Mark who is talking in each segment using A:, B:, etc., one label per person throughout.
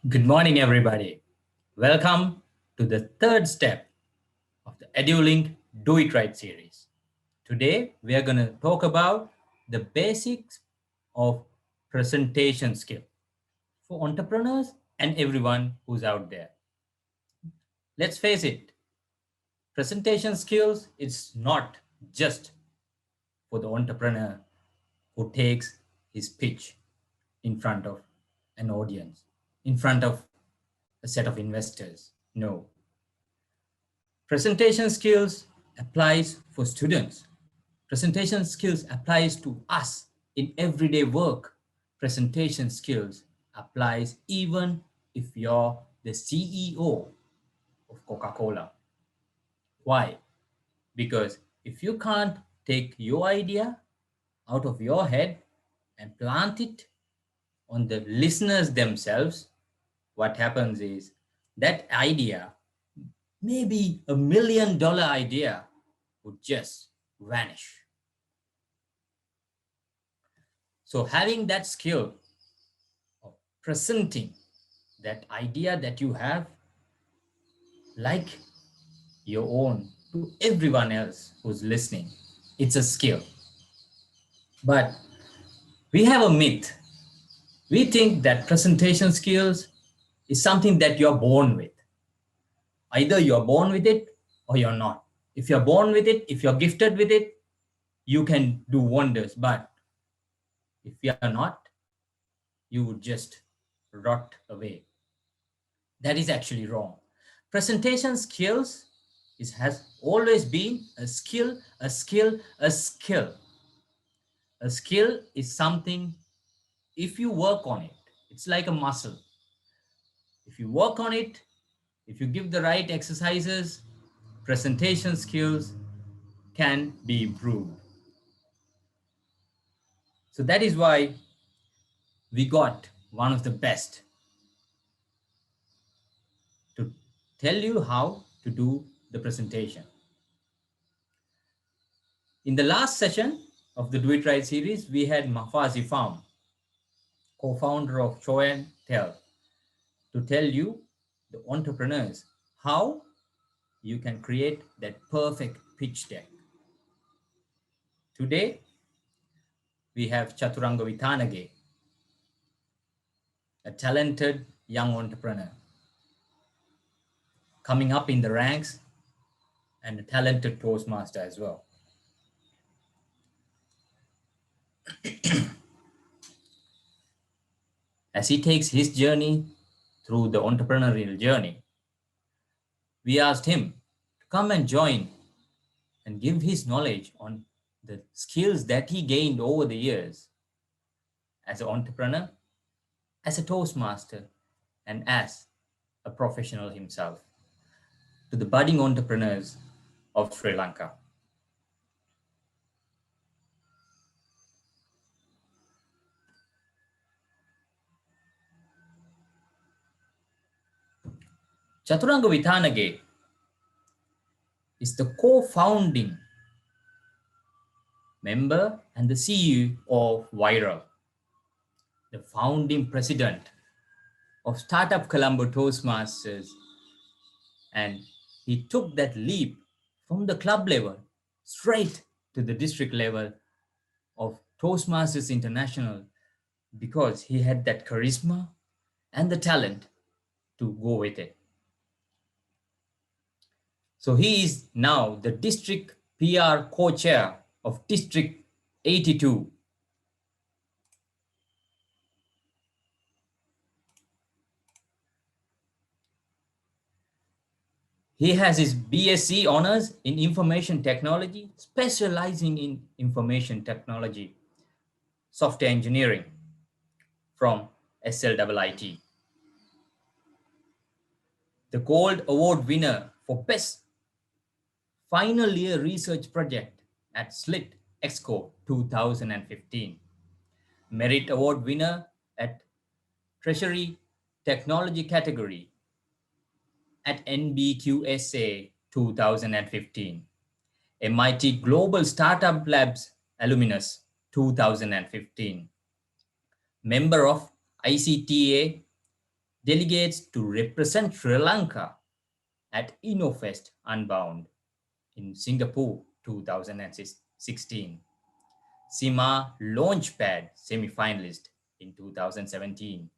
A: Good morning, everybody. Welcome to the third step of the Edulink Do It Right series. Today, we are going to talk about the basics of presentation skill for entrepreneurs and everyone who's out there. Let's face it, presentation skills is not just for the entrepreneur who takes his pitch in front of an audience, in front of a set of investors. No, presentation skills applies for students. Presentation skills applies to us in everyday work. Presentation skills applies even if you're the CEO of Coca-Cola. Why? Because if you can't take your idea out of your head and plant it on the listeners themselves, what happens is that idea, maybe $1 million idea, would just vanish. So having that skill of presenting that idea that you have like your own to everyone else who's listening, it's a skill. But we have a myth. We think that presentation skills is something that you're born with. Either you're born with it or you're not. If you're born with it, if you're gifted with it, you can do wonders. But if you're not, you would just rot away. That is actually wrong. Presentation skills has always been a skill, a skill, a skill. A skill is something, if you work on it, it's like a muscle. If you work on it, if you give the right exercises, presentation skills can be improved. So that is why we got one of the best to tell you how to do the presentation. In the last session of the Do It Right series, we had Mafazi Farm, co-founder of Show and Tell, to tell you, the entrepreneurs, how you can create that perfect pitch deck. Today, we have Chathuranga Vithanage, a talented young entrepreneur, coming up in the ranks and a talented Toastmaster as well. As he takes his journey through the entrepreneurial journey, we asked him to come and join and give his knowledge on the skills that he gained over the years as an entrepreneur, as a Toastmaster, and as a professional himself, to the budding entrepreneurs of Sri Lanka. Chaturanga Vithanage is the co-founding member and the CEO of Vyral, the founding president of Startup Colombo Toastmasters, and he took that leap from the club level straight to the district level of Toastmasters International because he had that charisma and the talent to go with it. So he is now the district PR co-chair of District 82. He has his BSc honors in information technology, specializing in information technology, software engineering from SLIIT. The Gold Award winner for Best Final Year Research Project at SLIT Exco 2015. Merit Award winner at Treasury Technology category at NBQSA 2015. MIT Global Startup Labs alumnus 2015. Member of ICTA delegates to represent Sri Lanka at InnoFest Unbound in Singapore 2016. SIMA Launchpad semi-finalist in 2017.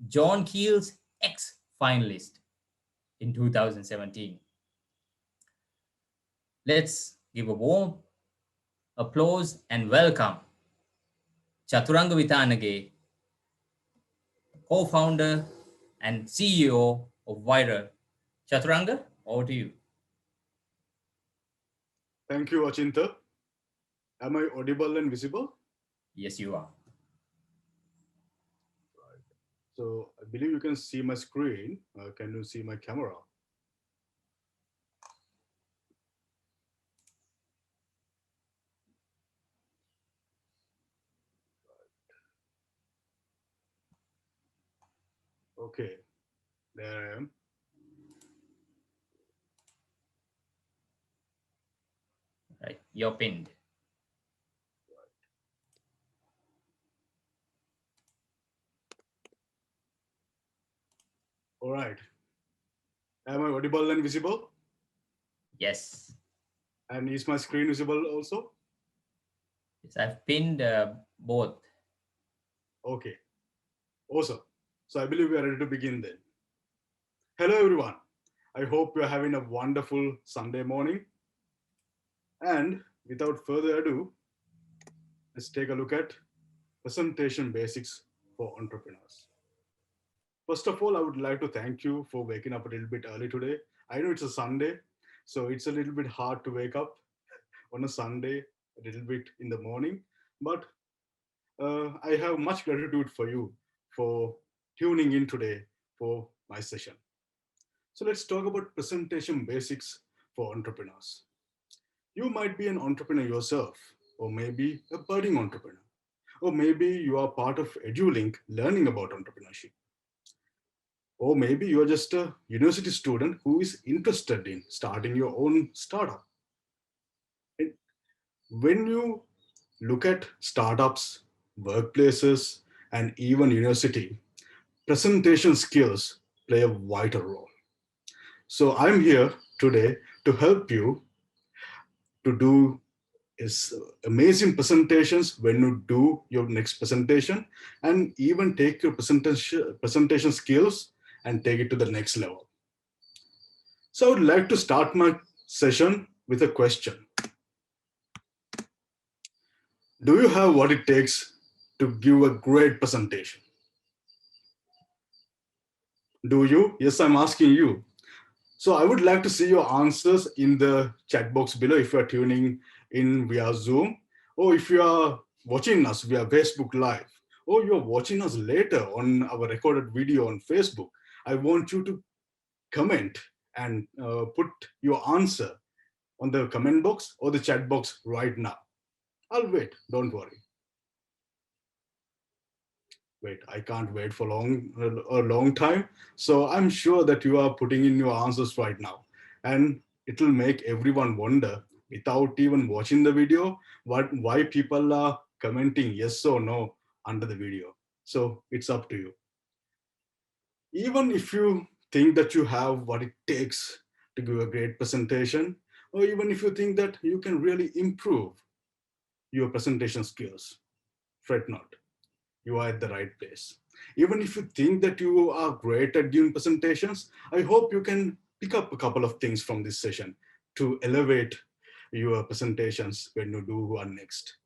A: John Keel's ex-finalist in 2017. Let's give a warm applause and welcome Chathuranga Vithanage, co-founder and CEO of Vyral. Chathuranga, over to you.
B: Thank you, Achinta. Am I audible and visible?
A: Yes, you are.
B: So I believe you can see my screen. Can you see my camera? Okay, there I am.
A: Right, you're pinned.
B: All right. Am I audible and visible?
A: Yes.
B: And is my screen visible also?
A: Yes, I've pinned both.
B: Okay, awesome. So I believe we are ready to begin then. Hello, everyone. I hope you're having a wonderful Sunday morning. And without further ado, let's take a look at presentation basics for entrepreneurs. First of all, I would like to thank you for waking up a little bit early today. I know it's a Sunday, so it's a little bit hard to wake up on a Sunday, a little bit in the morning. But I have much gratitude for you for tuning in today for my session. So let's talk about presentation basics for entrepreneurs. You might be an entrepreneur yourself, or maybe a budding entrepreneur, or maybe you are part of Edulink learning about entrepreneurship. Or maybe you're just a university student who is interested in starting your own startup. And when you look at startups, workplaces, and even university, presentation skills play a vital role. So I'm here today to help you to do is amazing presentations when you do your next presentation, and even take your presentation skills and take it to the next level. So I would like to start my session with a question. Do you have what it takes to give a great presentation? Do you? Yes, I'm asking you. So I would like to see your answers in the chat box below if you are tuning in via Zoom, or if you are watching us via Facebook Live, or you're watching us later on our recorded video on Facebook. I want you to comment and put your answer on the comment box or the chat box right now. I'll wait, don't worry. Wait, I can't wait for a long time. So I'm sure that you are putting in your answers right now. And it will make everyone wonder without even watching the video, why people are commenting yes or no under the video. So it's up to you. Even if you think that you have what it takes to give a great presentation, or even if you think that you can really improve your presentation skills, fret not, you are at the right place. Even if you think that you are great at giving presentations, I hope you can pick up a couple of things from this session to elevate your presentations when you do one next.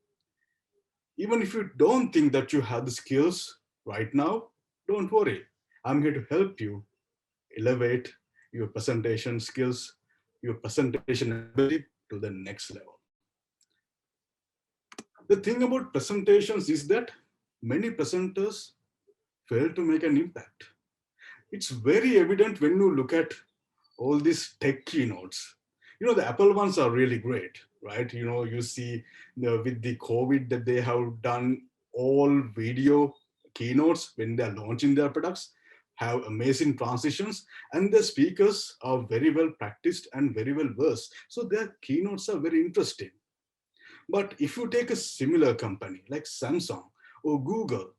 B: Even if you don't think that you have the skills right now, don't worry. I'm here to help you elevate your presentation skills, your presentation ability to the next level. The thing about presentations is that many presenters fail to make an impact. It's very evident when you look at all these tech keynotes. The Apple ones are really great, right? You see with the COVID that they have done all video keynotes when they're launching their products, have amazing transitions, and the speakers are very well practiced and very well versed. So their keynotes are very interesting. But if you take a similar company like Samsung or Google,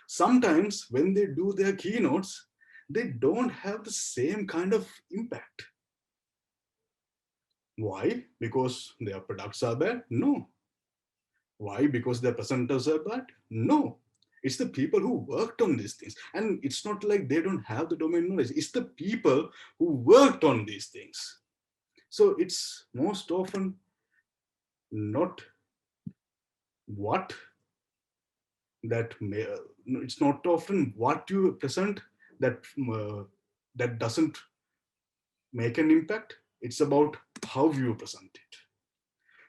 B: sometimes when they do their keynotes, they don't have the same kind of impact. Why? Because their products are bad? No. Why? Because their presenters are bad? No. It's the people who worked on these things. And it's not like they don't have the domain knowledge. It's the people who worked on these things. So it's most often not what that may, no, it's not often what you present that that doesn't make an impact. It's about how you present it.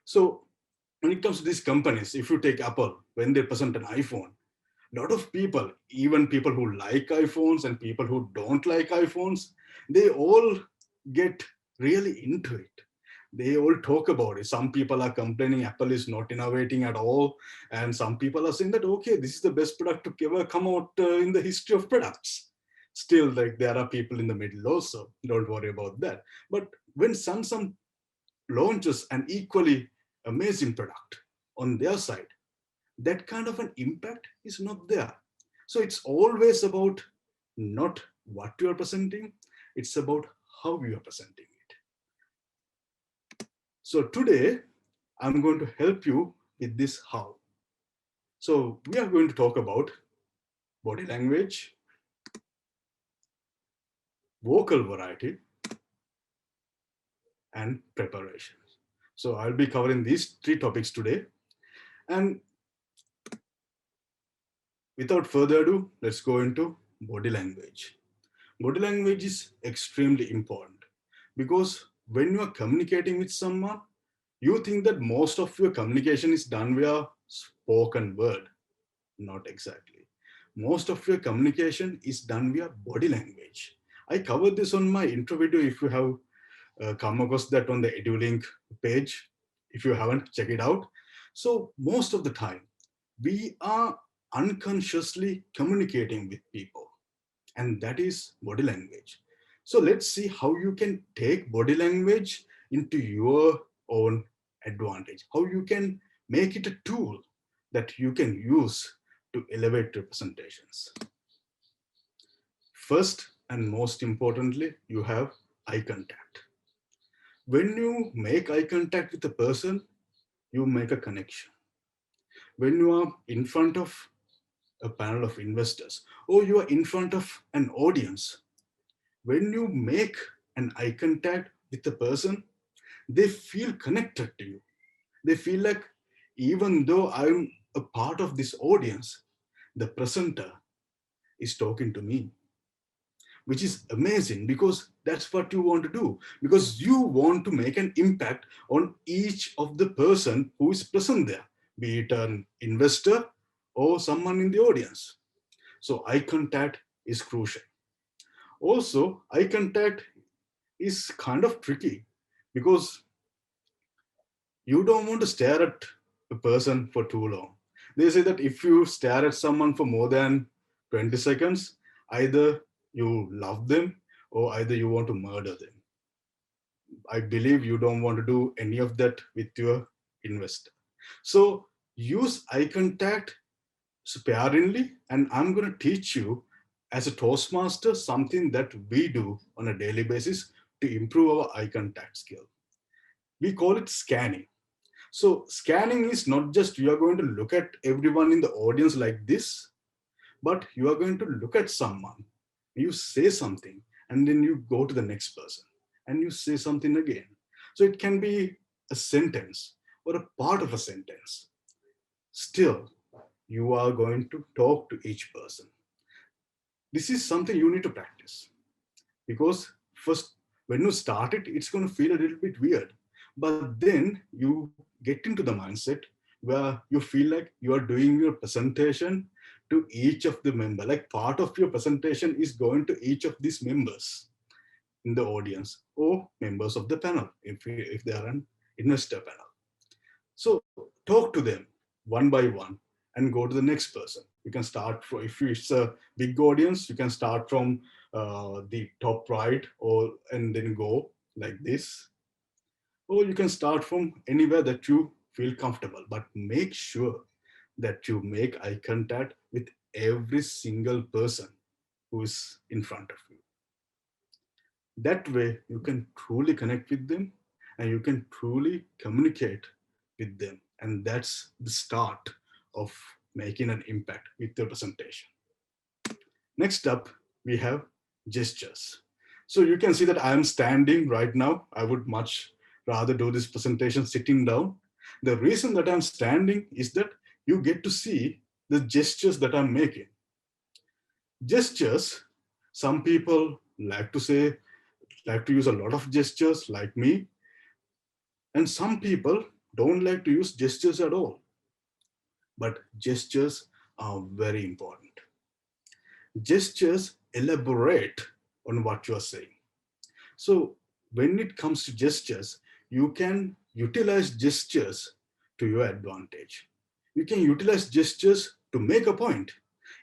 B: So when it comes to these companies, if you take Apple, when they present an iPhone, a lot of people, even people who like iPhones and people who don't like iPhones, they all get really into it. They all talk about it. Some people are complaining Apple is not innovating at all, and some people are saying that okay, this is the best product to ever come out in the history of products. Still, like there are people in the middle also. Don't worry about that. But when Samsung launches an equally amazing product on their side, that kind of an impact is not there. So it's always about not what you are presenting, it's about how you are presenting it. So today, I'm going to help you with this how. So we are going to talk about body language, vocal variety, and preparation. So I'll be covering these three topics today. And without further ado, let's go into body language. Body language is extremely important because when you are communicating with someone, you think that most of your communication is done via spoken word. Not exactly. Most of your communication is done via body language. I covered this on my intro video. If you have come across that on the Edulink page, if you haven't, check it out. So most of the time, we are unconsciously communicating with people, and that is body language. So let's see how you can take body language into your own advantage, how you can make it a tool that you can use to elevate representations. First and most importantly, you have eye contact. When you make eye contact with a person, you make a connection. When you are in front of a panel of investors or you are in front of an audience, when you make an eye contact with the person, they feel connected to you. They feel like, even though I'm a part of this audience, the presenter is talking to me, which is amazing because that's what you want to do, because you want to make an impact on each of the person who is present there, be it an investor or someone in the audience. So eye contact is crucial. Also, eye contact is kind of tricky because you don't want to stare at a person for too long. They say that if you stare at someone for more than 20 seconds, either you love them or either you want to murder them. I believe you don't want to do any of that with your investor. So use eye contact sparingly, and I'm going to teach you as a Toastmaster something that we do on a daily basis to improve our eye contact skill. We call it scanning. So scanning is not just you are going to look at everyone in the audience like this, but you are going to look at someone, you say something, and then you go to the next person and you say something again. So it can be a sentence or a part of a sentence. Still, you are going to talk to each person. This is something you need to practice because first, when you start it, it's going to feel a little bit weird. But then you get into the mindset where you feel like you are doing your presentation to each of the member. Like part of your presentation is going to each of these members in the audience or members of the panel if they are an investor panel. So talk to them one by one and go to the next person. You can start from, if it's a big audience, you can start from the top right or and then go like this. Or you can start from anywhere that you feel comfortable, but make sure that you make eye contact with every single person. who is in front of you. That way, you can truly connect with them and you can truly communicate with them. And that's the start of making an impact with your presentation. Next up, we have gestures. So you can see that I am standing right now. I would much rather do this presentation sitting down. The reason that I'm standing is that you get to see the gestures that I'm making. Gestures, some people like to use a lot of gestures like me, and some people don't like to use gestures at all. But gestures are very important. Gestures elaborate on what you are saying. So when it comes to gestures, you can utilize gestures to your advantage. You can utilize gestures to make a point.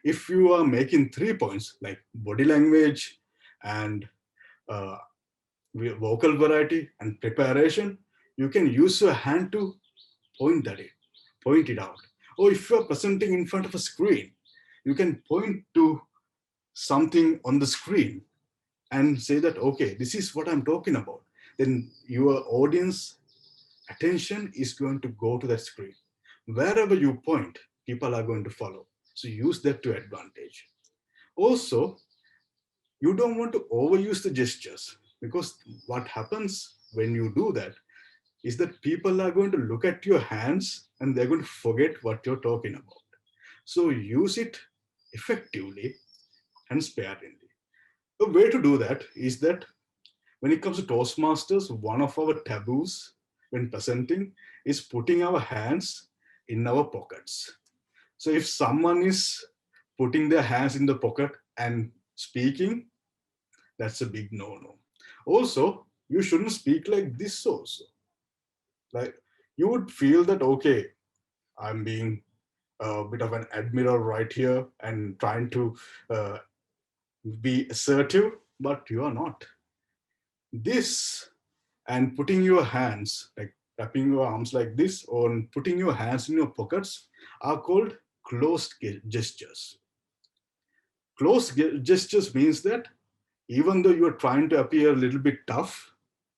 B: If you are making 3 points like body language and uh, vocal variety and preparation, you can use your hand to point at it, point it out. Or if you're presenting in front of a screen, you can point to something on the screen and say that, okay, this is what I'm talking about. Then your audience attention is going to go to that screen. Wherever you point, people are going to follow. So use that to advantage. Also, you don't want to overuse the gestures, because what happens when you do that is that people are going to look at your hands and they're going to forget what you're talking about. So use it effectively and sparingly. A way to do that is that when it comes to Toastmasters, one of our taboos when presenting is putting our hands in our pockets. So if someone is putting their hands in the pocket and speaking, that's a big no-no. Also, you shouldn't speak like this also. Like, you would feel that, okay, I'm being a bit of an admiral right here and trying to uh, be assertive, but you are not. This and putting your hands, like wrapping your arms like this, or putting your hands in your pockets, are called closed gestures. Closed gestures means that even though you are trying to appear a little bit tough,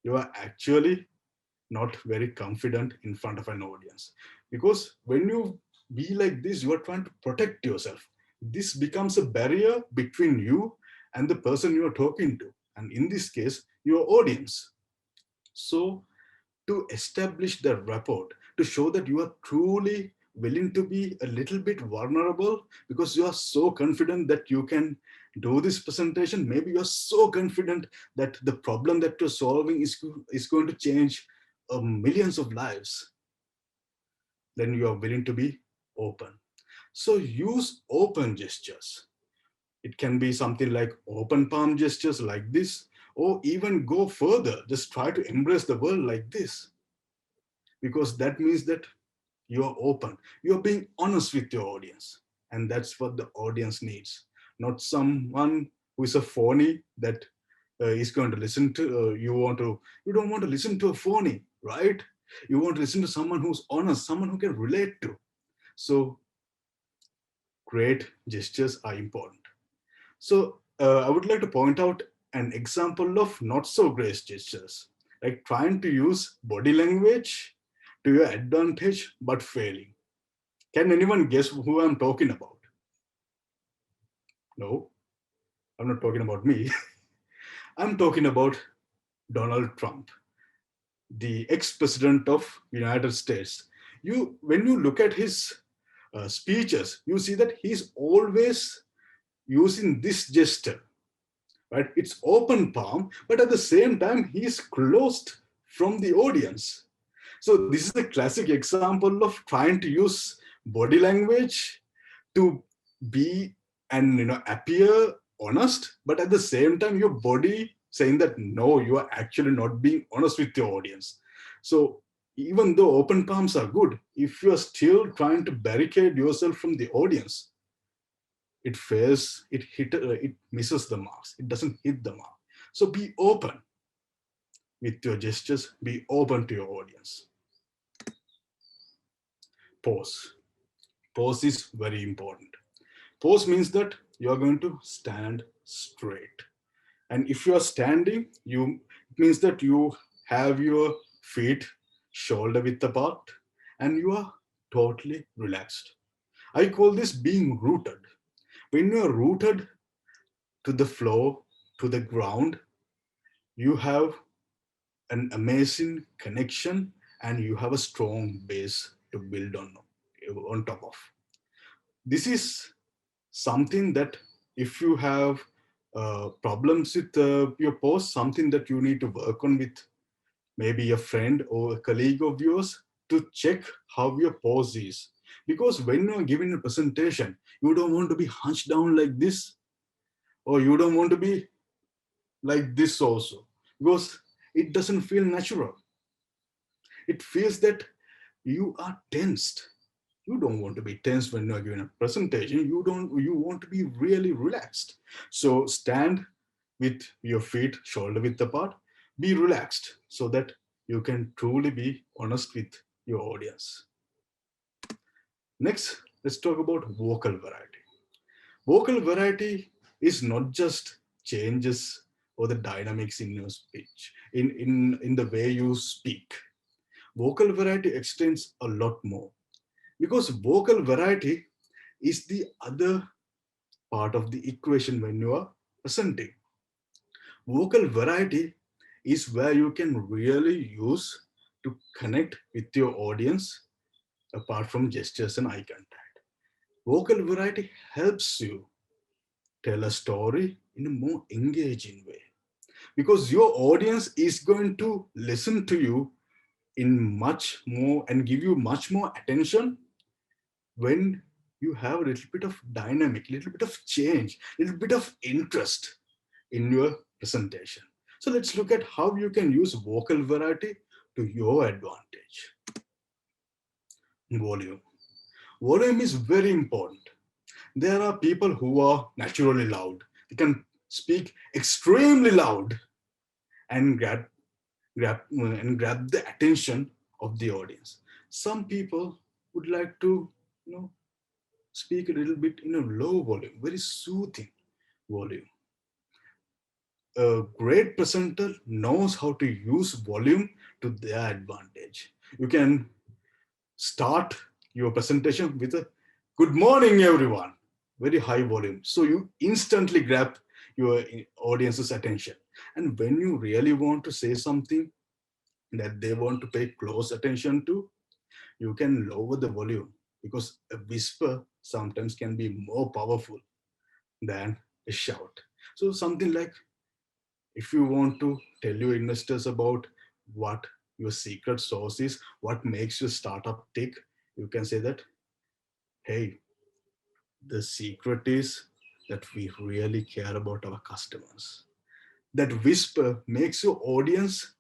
B: you are actually not very confident in front of an audience. Because when you be like this, you are trying to protect yourself. This becomes a barrier between you and the person you are talking to, and in this case, your audience. So to establish the rapport, to show that you are truly willing to be a little bit vulnerable, because you are so confident that you can do this presentation. Maybe you're so confident that the problem that you're solving is going to change millions of lives. Then you are willing to be open. So use open gestures. It can be something like open palm gestures like this, or even go further, just try to embrace the world like this, because that means that you're open, you're being honest with your audience, and that's what the audience needs. Not someone who is a phony that is going to listen to you don't want to listen to a phony, right? You want to listen to someone who's honest, someone who can relate to. So great gestures are important. So I would like to point out an example of not so great gestures, like trying to use body language to your advantage but failing. Can anyone guess who I'm talking about? No, I'm not talking about me. I'm talking about Donald Trump, the ex-president of United States. When you look at his speeches, you see that he's always using this gesture, right? It's open palm, but at the same time, he's closed from the audience. So this is a classic example of trying to use body language to be and appear honest, but at the same time your body saying that no, you are actually not being honest with your audience. So even though open palms are good, if you are still trying to barricade yourself from the audience, it fails, it misses the marks, it doesn't hit the mark. So be open with your gestures, be open to your audience. Pause. Pause is very important. Pause means that you're going to stand straight. And if you are standing, it means that you have your feet shoulder width apart and you are totally relaxed. I call this being rooted. When you are rooted to the floor, to the ground, you have an amazing connection and you have a strong base to build on top of. This is something that if you have problems with your post, something that you need to work on with maybe a friend or a colleague of yours to check how your pose is. Because when you're giving a presentation, you don't want to be hunched down like this, or you don't want to be like this also, because it doesn't feel natural. It feels that you are tensed. You don't want to be tense when you're giving a presentation. You want to be really relaxed. So stand with your feet shoulder width apart. Be relaxed so that you can truly be honest with your audience. Next, let's talk about vocal variety. Vocal variety is not just changes or the dynamics in your speech, in the way you speak. Vocal variety extends a lot more, because vocal variety is the other part of the equation when you are presenting. Vocal variety is where you can really use to connect with your audience apart from gestures and eye contact. Vocal variety helps you tell a story in a more engaging way, because your audience is going to listen to you in much more and give you much more attention when you have a little bit of dynamic, little bit of change, little bit of interest in your presentation. So let's look at how you can use vocal variety to your advantage. Volume. Volume is very important. There are people who are naturally loud. They can speak extremely loud and grab the attention of the audience. Some people would like to, you know, speak a little bit in a low volume, very soothing volume. A great presenter knows how to use volume to their advantage. You can start your presentation with a good morning, everyone, very high volume. So you instantly grab your audience's attention. And when you really want to say something that they want to pay close attention to, you can lower the volume, because a whisper sometimes can be more powerful than a shout. So something like, if you want to tell your investors about what your secret sauce is, what makes your startup tick, you can say that, hey, the secret is that we really care about our customers. That whisper makes your audience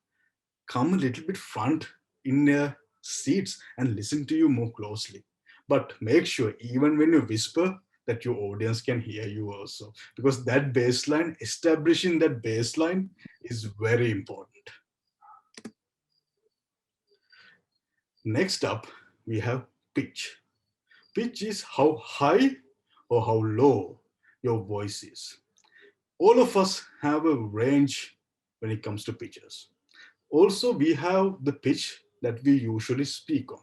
B: come a little bit front in their seats and listen to you more closely. But make sure, even when you whisper, that your audience can hear you also, because that baseline, establishing that baseline is very important. Next up, we have pitch. Pitch is how high or how low your voice is. All of us have a range when it comes to pitches. Also, we have the pitch that we usually speak on.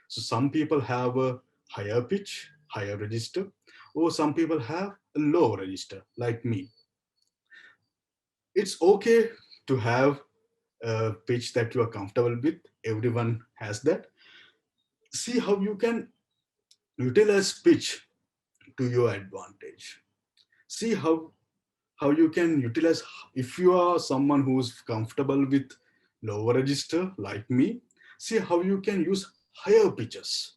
B: So some people have a higher pitch, higher register, or some people have a low register, like me. It's okay to have a pitch that you are comfortable with. Everyone has that. See how you can utilize pitch to your advantage. See how you can utilize, if you are someone who's comfortable with lower register like me, see how you can use higher pitches.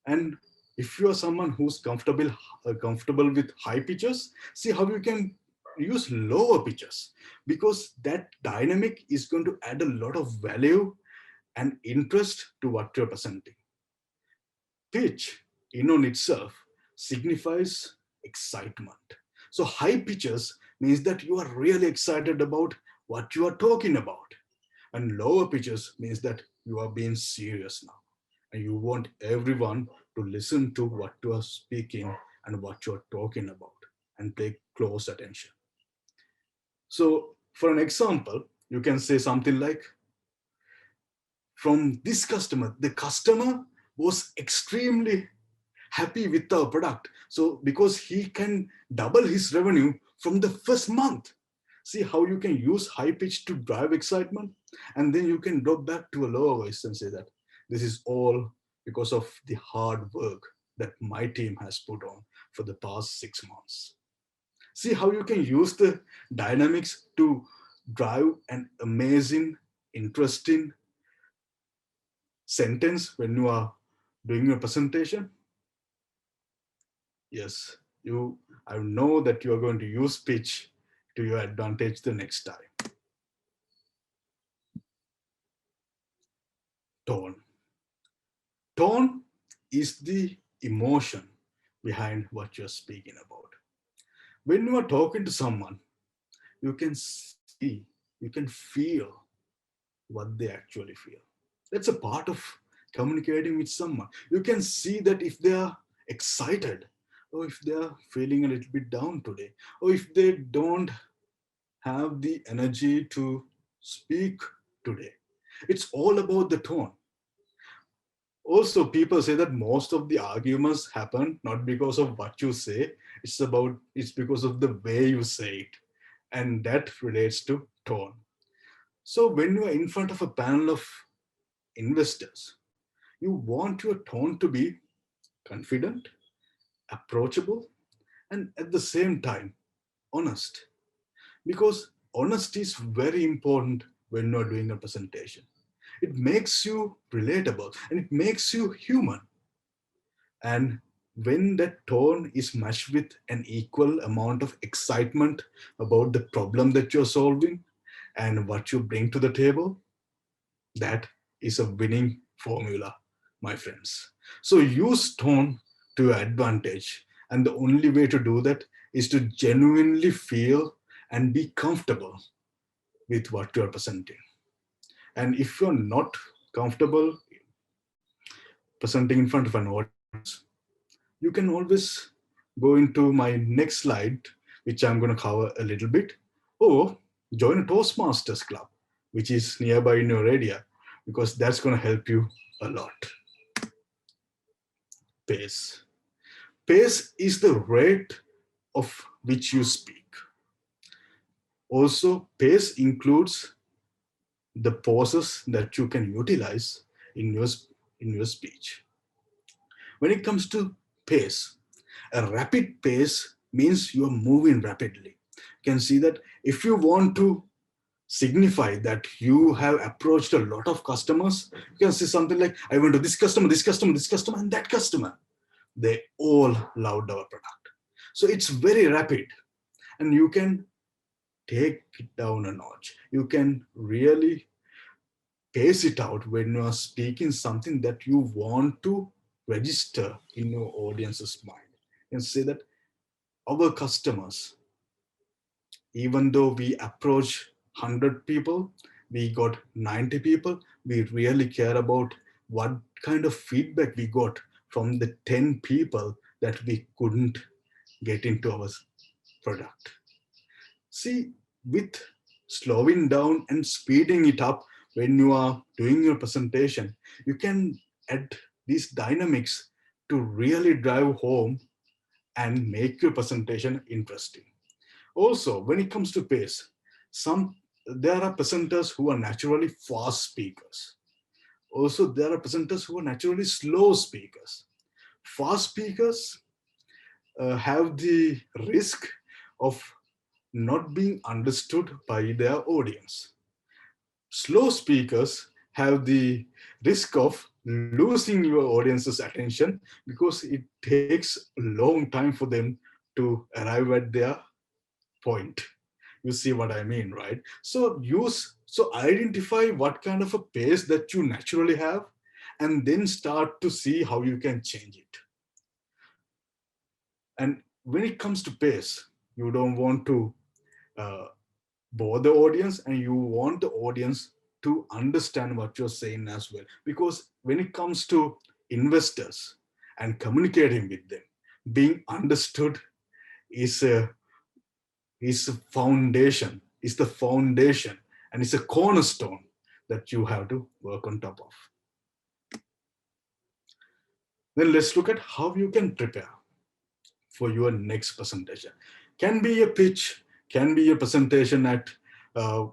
B: And if you are someone who's comfortable with high pitches, see how you can use lower pitches, because that dynamic is going to add a lot of value and interest to what you're presenting. Pitch in on itself signifies excitement. So high pitches means that you are really excited about what you are talking about. And lower pitches means that you are being serious now. And you want everyone to listen to what you are speaking and what you're talking about and pay close attention. So, for an example, you can say something like, from this customer, the customer was extremely happy with our product. So, because he can double his revenue from the first month. See how you can use high pitch to drive excitement, and then you can drop back to a lower voice and say that this is all because of the hard work that my team has put on for the past 6 months. See how you can use the dynamics to drive an amazing, interesting sentence when you are doing your presentation. Yes, I know that you are going to use pitch to your advantage the next time. Tone. Tone is the emotion behind what you're speaking about. When you are talking to someone, you can see, you can feel what they actually feel. That's a part of communicating with someone. You can see that if they are excited, or if they are feeling a little bit down today, or if they don't have the energy to speak today. It's all about the tone. Also, people say that most of the arguments happen not because of what you say, it's because of the way you say it. And that relates to tone. So when you are in front of a panel of investors, you want your tone to be confident, approachable, and at the same time, honest. Because honesty is very important when you're doing a presentation. It makes you relatable and it makes you human. And when that tone is matched with an equal amount of excitement about the problem that you're solving and what you bring to the table, that is a winning formula, my friends. So use tone to your advantage. And the only way to do that is to genuinely feel and be comfortable with what you're presenting. And if you're not comfortable presenting in front of an audience, you can always go into my next slide, which I'm going to cover a little bit, or join a Toastmasters club, which is nearby in your area, because that's going to help you a lot. Pace. Pace is the rate of which you speak. Also, pace includes the pauses that you can utilize in your speech. When it comes to pace, a rapid pace means you are moving rapidly. You can see that if you want to signify that you have approached a lot of customers, you can say something like, I went to this customer, this customer, this customer, and that customer. They all loved our product. So it's very rapid, and you can take it down a notch. You can really pace it out when you are speaking something that you want to register in your audience's mind. And say that our customers, even though we approach 100 people, we got 90 people, we really care about what kind of feedback we got from the 10 people that we couldn't get into our product. See, with slowing down and speeding it up when you are doing your presentation, you can add these dynamics to really drive home and make your presentation interesting. Also, when it comes to pace, there are presenters who are naturally fast speakers. Also, there are presenters who are naturally slow speakers. Fast speakers have the risk of not being understood by their audience. Slow speakers have the risk of losing your audience's attention because it takes a long time for them to arrive at their point. You see what I mean, right? So identify what kind of a pace that you naturally have, and then start to see how you can change it. And when it comes to pace, you don't want to uh, bore the audience, and you want the audience to understand what you're saying as well. Because when it comes to investors and communicating with them, being understood is a is the foundation, and it's a cornerstone that you have to work on top of. Then let's look at how you can prepare for your next presentation. Can be a pitch, can be a presentation at uh,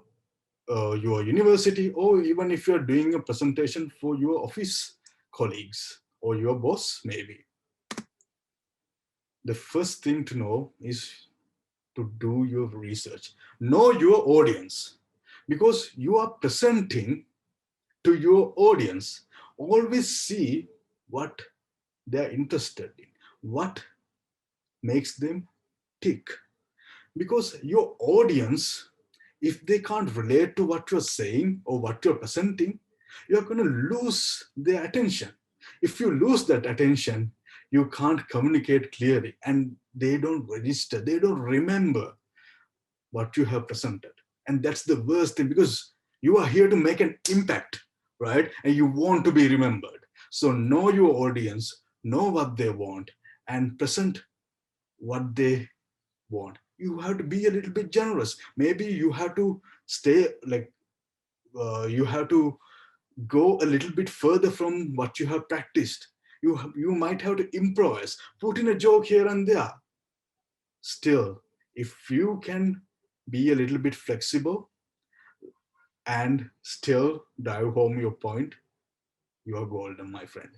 B: your university, or even if you're doing a presentation for your office colleagues or your boss, maybe. The first thing to know is to do your research. Know your audience, because you are presenting to your audience. Always see what they're interested in, what makes them tick. Because your audience, if they can't relate to what you're saying or what you're presenting, you're going to lose their attention. If you lose that attention, you can't communicate clearly, and they don't register, they don't remember what you have presented. And that's the worst thing, because you are here to make an impact, right? And you want to be remembered. So know your audience, know what they want, and present what they want. You have to be a little bit generous. Maybe you have to stay like, you have to go a little bit further from what you have practiced. You might have to improvise, put in a joke here and there. Still, if you can be a little bit flexible and still drive home your point, you are golden, my friend.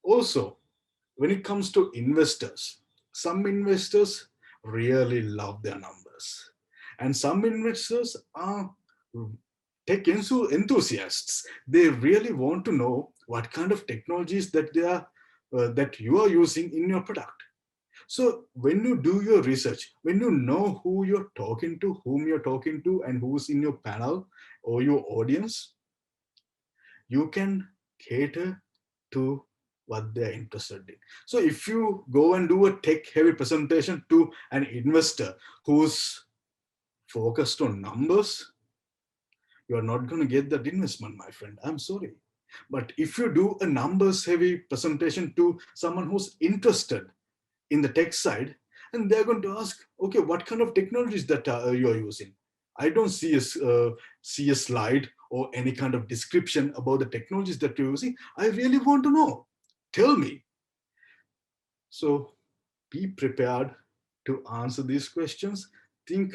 B: Also, when it comes to investors, some investors really love their numbers, and some investors are tech enthusiasts. They really want to know what kind of technologies that you are using in your product. So when you do your research, when you know who you're talking to, whom you're talking to, and who's in your panel or your audience, you can cater to what they're interested in. So if you go and do a tech heavy presentation to an investor who's focused on numbers, you're not going to get that investment, my friend. I'm sorry. But if you do a numbers heavy presentation to someone who's interested in the tech side, and they're going to ask, okay, what kind of technologies that you're using? I don't see a slide or any kind of description about the technologies that you're using. I really want to know. Tell me. So be prepared to answer these questions. Think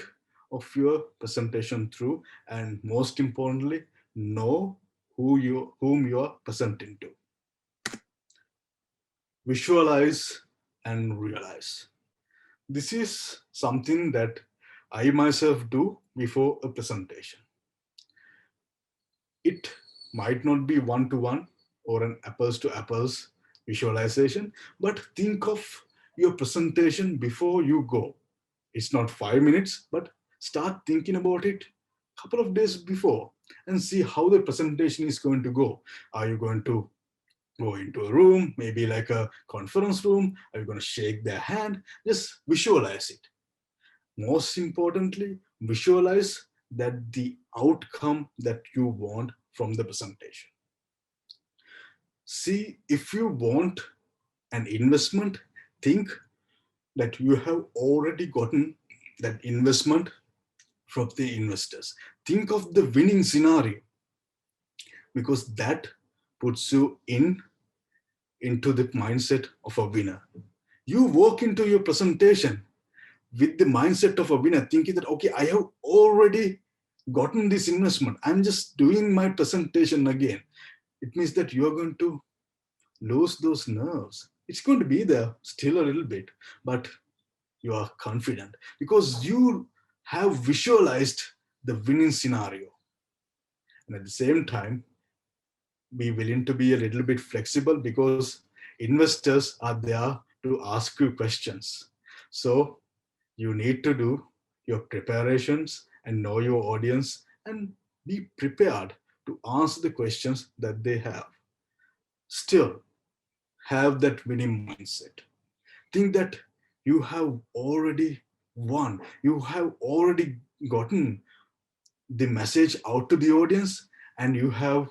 B: of your presentation through, and most importantly, know whom you are presenting to. Visualize and realize. This is something that I myself do before a presentation. It might not be one to one or an apples to apples visualization, but think of your presentation before you go. It's not 5 minutes, but start thinking about it a couple of days before and see how the presentation is going to go. Are you going to go into a room, maybe like a conference room? Are you going to shake their hand? Just visualize it. Most importantly, visualize that the outcome that you want from the presentation. See, if you want an investment, think that you have already gotten that investment from the investors. Think of the winning scenario, because that puts you into the mindset of a winner. You walk into your presentation with the mindset of a winner, thinking that, okay, I have already gotten this investment. I'm just doing my presentation again. It means that you're going to lose those nerves. It's going to be there still a little bit, but you are confident because you have visualized the winning scenario. And at the same time, be willing to be a little bit flexible, because investors are there to ask you questions. So you need to do your preparations and know your audience and be prepared to answer the questions that they have. Still, have that winning mindset. Think that you have already won, you have already gotten the message out to the audience, and you have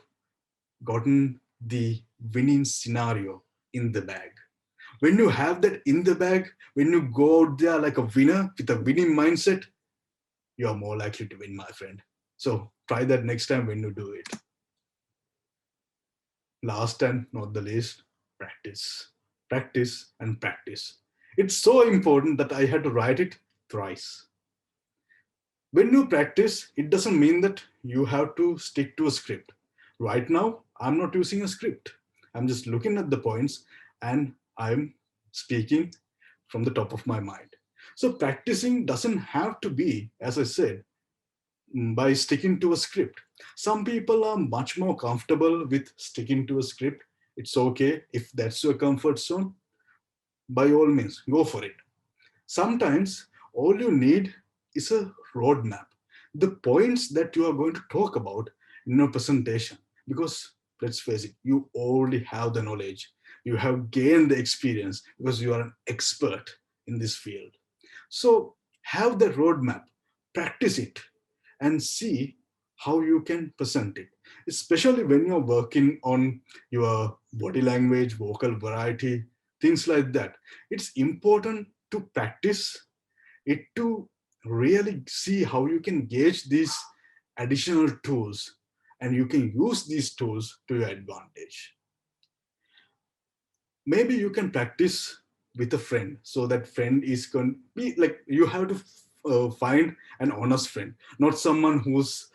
B: gotten the winning scenario in the bag. When you have that in the bag, when you go out there like a winner with a winning mindset, you are more likely to win, my friend. So try that next time when you do it. Last and not the least, practice. Practice and practice. It's so important that I had to write it thrice. When you practice, it doesn't mean that you have to stick to a script. Right now, I'm not using a script. I'm just looking at the points and I'm speaking from the top of my mind. So, practicing doesn't have to be, as I said, by sticking to a script. Some people are much more comfortable with sticking to a script. It's okay if that's your comfort zone. By all means, go for it. Sometimes all you need is a roadmap, the points that you are going to talk about in your presentation. Because let's face it, you already have the knowledge, you have gained the experience because you are an expert in this field. So have the roadmap, practice it, and see how you can present it, especially when you're working on your body language, vocal variety, things like that. It's important to practice it to really see how you can gauge these additional tools and you can use these tools to your advantage. Maybe you can practice with a friend, so that friend is going to be like, you have to find an honest friend, not someone who's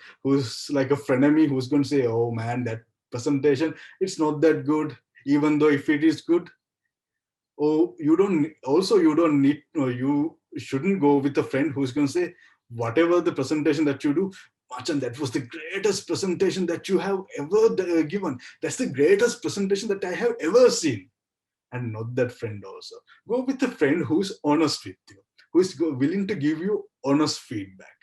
B: like a frenemy who's going to say, oh man, that presentation, it's not that good, even though if it is good. Oh, you don't, also you don't need, you shouldn't go with a friend who's going to say, whatever the presentation that you do, Machan, that was the greatest presentation that you have ever given, that's the greatest presentation that I have ever seen. And not that friend. Also go with a friend who's honest with you, who is willing to give you honest feedback.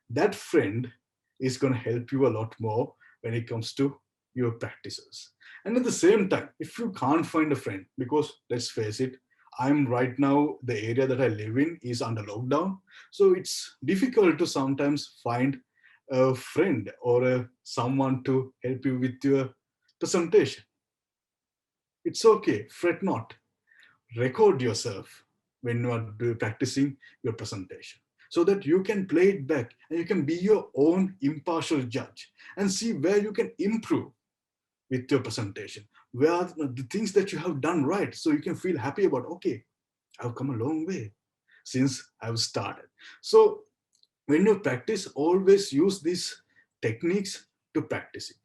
B: That friend is going to help you a lot more when it comes to your practices. And at the same time, if you can't find a friend, because let's face it, I'm right now, the area that I live in is under lockdown, so it's difficult to sometimes find a friend or someone to help you with your presentation. It's okay, fret not, record yourself when you are practicing your presentation, so that you can play it back and you can be your own impartial judge and see where you can improve with your presentation, where are the things that you have done right, so you can feel happy about, okay, I've come a long way since I've started. So when you practice, always use these techniques to practice it.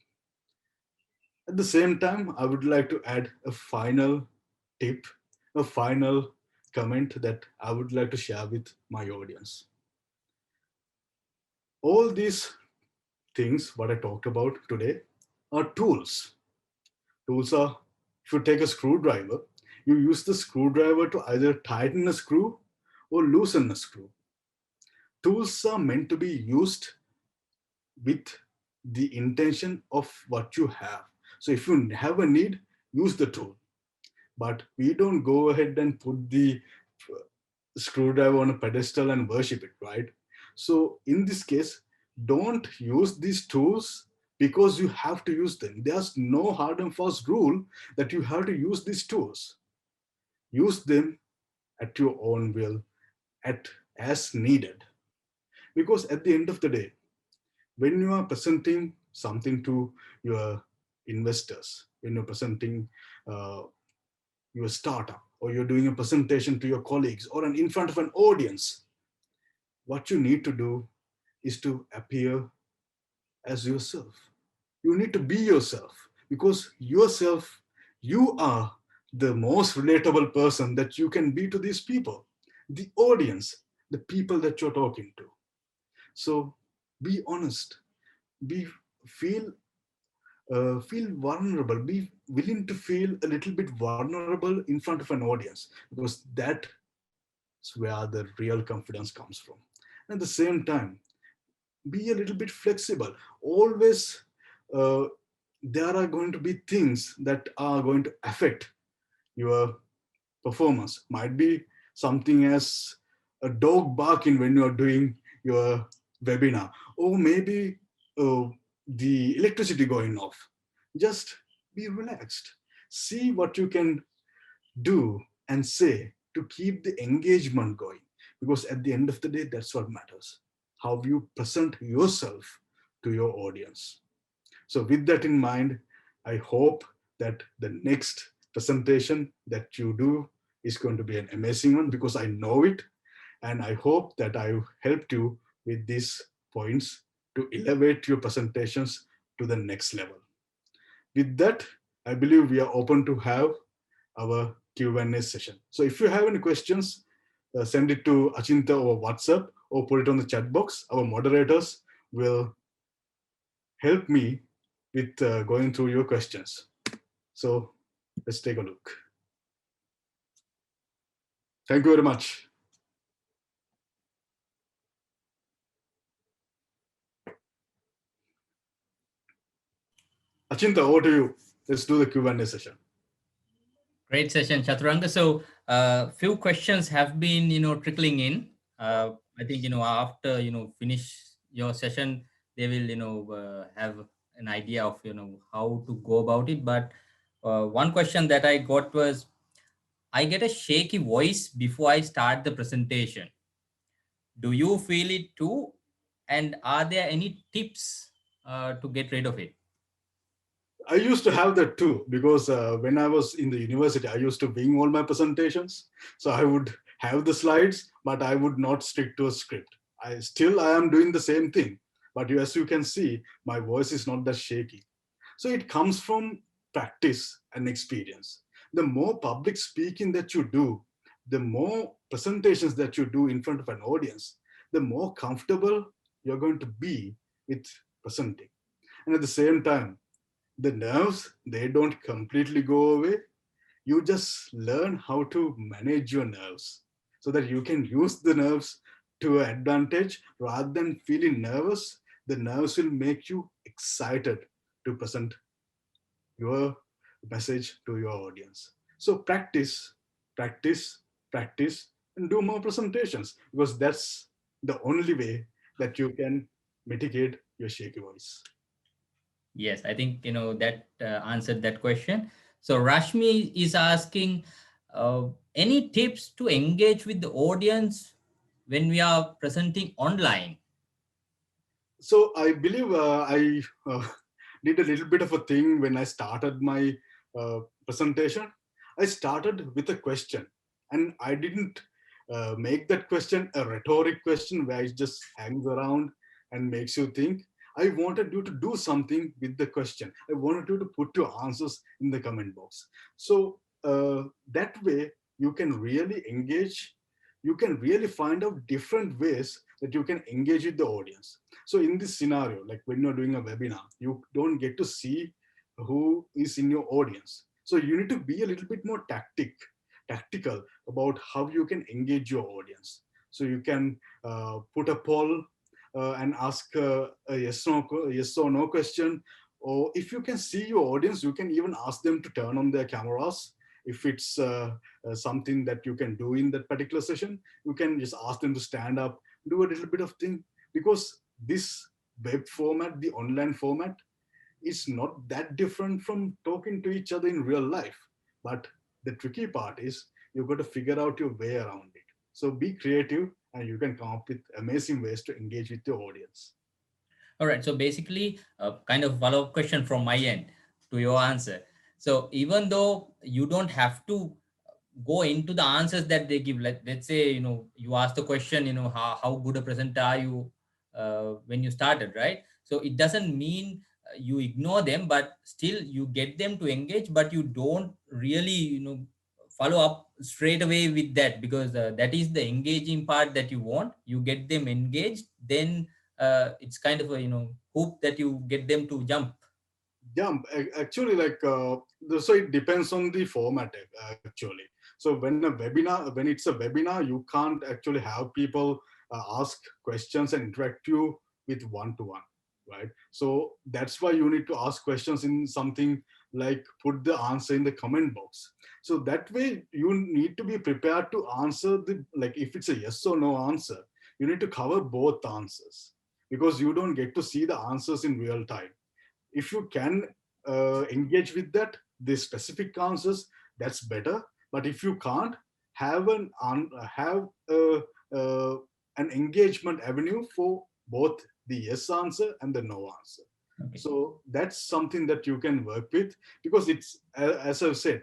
B: At the same time, I would like to add a final tip, a final comment that I would like to share with my audience. All these things, what I talked about today, are tools. Tools are, if you take a screwdriver, you use the screwdriver to either tighten a screw or loosen a screw. Tools are meant to be used with the intention of what you have. So if you have a need, use the tool. But we don't go ahead and put the screwdriver on a pedestal and worship it, right? So in this case, don't use these tools because you have to use them. There's no hard and fast rule that you have to use these tools. Use them at your own will, at as needed. Because at the end of the day, when you are presenting something to your investors, when you're presenting uh, your startup, or you're doing a presentation to your colleagues or in front of an audience, what you need to do is to appear as yourself. You need to be yourself, because yourself, you are the most relatable person that you can be to these people, the audience, the people that you're talking to. So be honest, be feel feel vulnerable, be willing to feel a little bit vulnerable in front of an audience, because that's where the real confidence comes from. At the same time, be a little bit flexible. Always, uh, there are going to be things that are going to affect your performance. Might be something as a dog barking when you're doing your webinar, or maybe uh, the electricity going off. Just be relaxed. See what you can do and say to keep the engagement going. Because at the end of the day, that's what matters. How you present yourself to your audience. So, with that in mind, I hope that the next presentation that you do is going to be an amazing one because I know it. And I hope that I've helped you with these points to elevate your presentations to the next level. With that, I believe we are open to have our Q&A session. So if you have any questions, send it to Achinta over WhatsApp or put it on the chat box. Our moderators will help me with going through your questions. So let's take a look. Thank you very much. Achinta, over to you. Let's do the Q&A session.
A: Great session, Chaturanga. So, few questions have been, trickling in. I think, after, finish your session, they will, have an idea of, how to go about it. But one question that I got was, I get a shaky voice before I start the presentation. Do you feel it too? And are there any tips to get rid of it?
B: I used to have that too because when I was in the university, I used to wing all my presentations. So I would have the slides, but I would not stick to a script. I am doing the same thing, but as you can see, my voice is not that shaky. So it comes from practice and experience. The more public speaking that you do, the more presentations that you do in front of an audience, the more comfortable you're going to be with presenting. And at the same time, the nerves, they don't completely go away. You just learn how to manage your nerves so that you can use the nerves to advantage rather than feeling nervous. The nerves will make you excited to present your message to your audience. So practice, practice, practice, and do more presentations because that's the only way that you can mitigate your shaky voice.
A: Yes, I think that answered that question. So Rashmi is asking, uh, any tips to engage with the audience when we are presenting online?
B: So I believe I did a little bit of a thing when I started my presentation. I started with a question, and I didn't make that question a rhetoric question where it just hangs around and makes you think. I wanted you to do something with the question. I wanted you to put your answers in the comment box. So that way you can really engage. You can really find out different ways that you can engage with the audience. So in this scenario, like when you're doing a webinar, you don't get to see who is in your audience. So you need to be a little bit more tactical about how you can engage your audience. So you can put a poll and ask a yes or no question. Or if you can see your audience, you can even ask them to turn on their cameras. If it's something that you can do in that particular session, you can just ask them to stand up, do a little bit of thing, because this web format, the online format, is not that different from talking to each other in real life. But the tricky part is you've got to figure out your way around it. So be creative and you can come up with amazing ways to engage with your audience.
A: All right. So basically, a kind of follow-up question from my end to your answer. So even though you don't have to go into the answers that they give, let's say, you ask the question, how good a presenter are you when you started, right? So it doesn't mean you ignore them, but still you get them to engage, but you don't really, follow up straight away with that, because that is the engaging part that you want. You get them engaged, then it's kind of a hope that you get them to jump.
B: Yeah, actually, so it depends on the format actually. So when it's a webinar, you can't actually have people ask questions and interact you with one to one, right? So that's why you need to ask questions in something like put the answer in the comment box. So that way you need to be prepared to answer the, like if it's a yes or no answer, you need to cover both answers because you don't get to see the answers in real time. If you can engage with that, the specific answers, that's better. But if you can't, have have uh, an engagement avenue for both the yes answer and the no answer.
A: Okay.
B: So that's something that you can work with, because it's as I've said,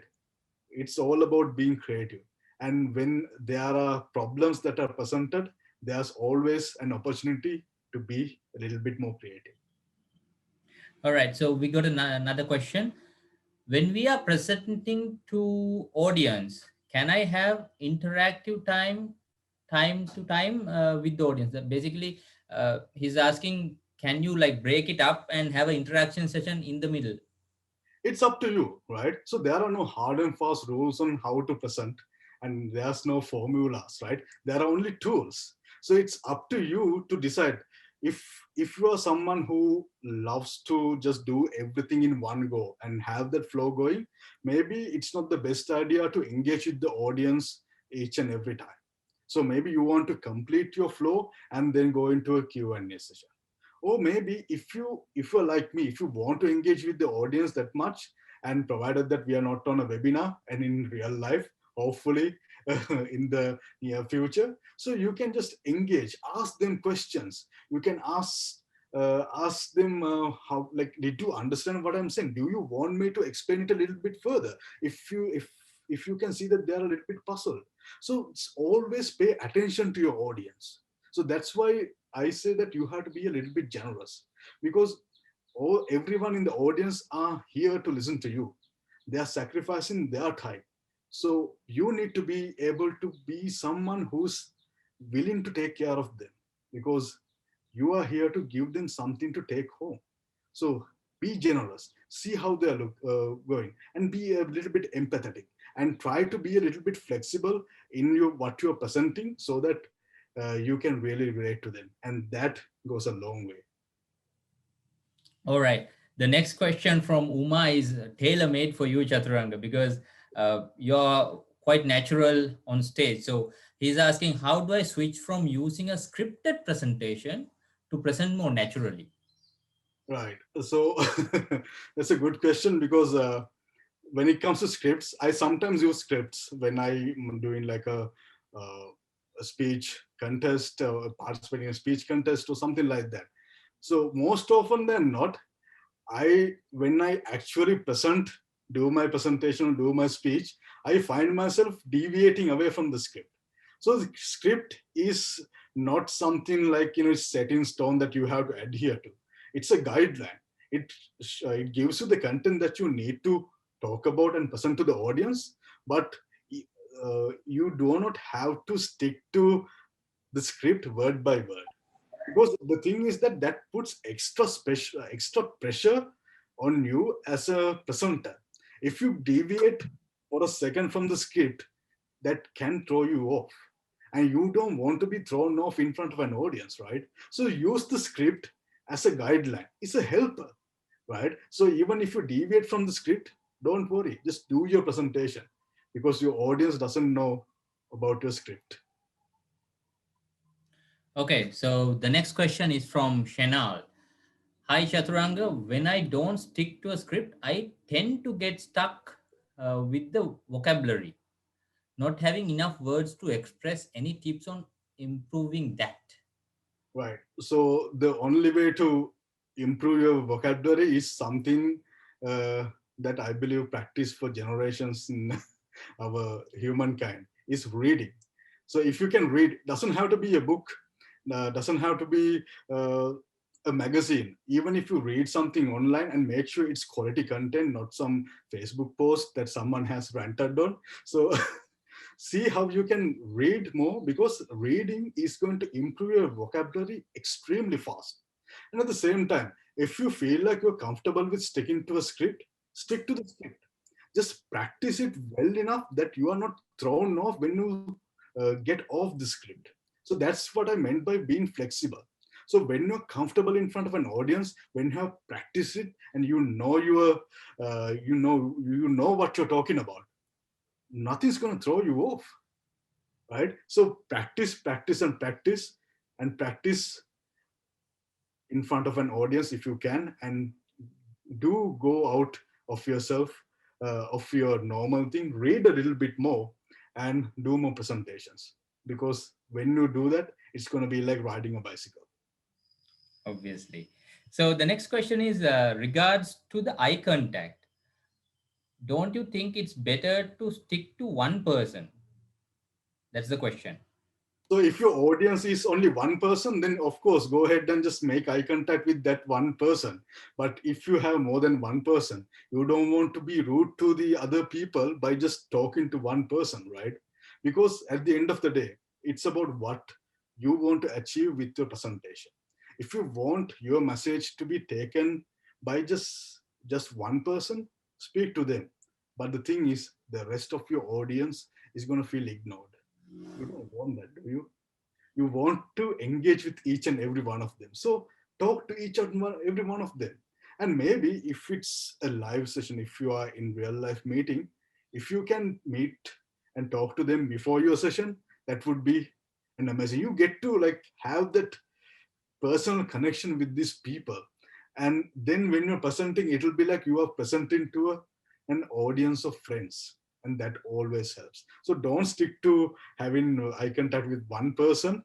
B: it's all about being creative. And when there are problems that are presented, there's always an opportunity to be a little bit more creative.
A: All right. So we got another question. When we are presenting to audience, can I have interactive time to time with the audience? Basically, he's asking, can you like break it up and have an interaction session in the middle?
B: It's up to you, right? So there are no hard and fast rules on how to present, and there's no formulas, right? There are only tools. So it's up to you to decide. if if you are someone who loves to just do everything in one go and have that flow going, maybe it's not the best idea to engage with the audience each and every time. So maybe you want to complete your flow and then go into a Q&A session. Or maybe if you're like me, if you want to engage with the audience that much, and provided that we are not on a webinar and in real life, hopefully in the near future, so you can just engage, ask them questions. You can ask them how, like, did you understand what I'm saying? Do you want me to explain it a little bit further? If you can see that they're a little bit puzzled, so it's always pay attention to your audience. So that's why I say that you have to be a little bit generous, because everyone in the audience are here to listen to you. They are sacrificing their time. So you need to be able to be someone who's willing to take care of them, because you are here to give them something to take home. So be generous, see how they are going, and be a little bit empathetic, and try to be a little bit flexible in your what you're presenting, so that you can really relate to them, and that goes a long way.
A: All right. The next question from Uma is tailor made for you, Chaturanga, because you're quite natural on stage. So he's asking, how do I switch from using a scripted presentation to present more naturally?
B: Right. So that's a good question, because when it comes to scripts, I sometimes use scripts when I'm doing like a speech contest or participating in a speech contest or something like that. So most often than not, when I actually do my presentation, do my speech, I find myself deviating away from the script. So the script is not something like, it's set in stone that you have to adhere to. It's a guideline. It gives you the content that you need to talk about and present to the audience, but you do not have to stick to the script word by word, because the thing is that that puts extra pressure on you as a presenter. If you deviate for a second from the script, that can throw you off, and you don't want to be thrown off in front of an audience, right? So use the script as a guideline. It's a helper, right? So even if you deviate from the script, don't worry, just do your presentation, because your audience doesn't know about your script.
A: Okay, so the next question is from Shenal. Hi, Chaturanga. When I don't stick to a script, I tend to get stuck with the vocabulary, not having enough words to express. Any tips on improving that?
B: Right. So the only way to improve your vocabulary is something that I believe practice for generations in our humankind is reading. So if you can read, doesn't have to be a book, doesn't have to be a magazine. Even if you read something online, and make sure it's quality content, not some Facebook post that someone has ranted on. So see how you can read more, because reading is going to improve your vocabulary extremely fast. And at the same time, if you feel like you're comfortable with sticking to a script, stick to the script. Just practice it well enough that you are not thrown off when you get off the script. So that's what I meant by being flexible. So when you're comfortable in front of an audience, when you have practiced it, and you know what you're talking about, nothing's going to throw you off, right? So practice, practice, and practice, and practice in front of an audience if you can, and do go out of yourself of your normal thing, read a little bit more and do more presentations. Because when you do that, it's going to be like riding a bicycle.
A: Obviously. So the next question is regards to the eye contact. Don't you think it's better to stick to one person? That's the question.
B: So if your audience is only one person, then of course go ahead and just make eye contact with that one person. But if you have more than one person, you don't want to be rude to the other people by just talking to one person, right? Because at the end of the day, it's about what you want to achieve with your presentation. If you want your message to be taken by just one person, speak to them. But the thing is, the rest of your audience is going to feel ignored. You don't want that, do you? You want to engage with each and every one of them. So talk to each and every one of them. And maybe if it's a live session, if you are in real life meeting, if you can meet and talk to them before your session, that would be an amazing. You get to like have that personal connection with these people. And then when you're presenting, it will be like you are presenting to an audience of friends. And that always helps. So don't stick to having eye contact with one person.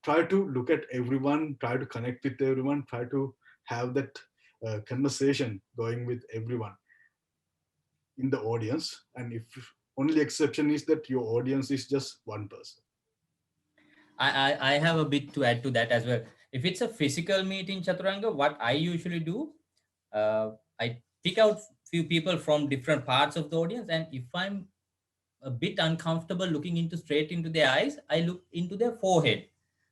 B: Try to look at everyone, try to connect with everyone, try to have that conversation going with everyone in the audience. And if only exception is that your audience is just one person.
A: I have a bit to add to that as well. If it's a physical meet in Chaturanga, what I usually do, I pick out few people from different parts of the audience, and if I'm a bit uncomfortable looking into straight into their eyes, I look into their forehead.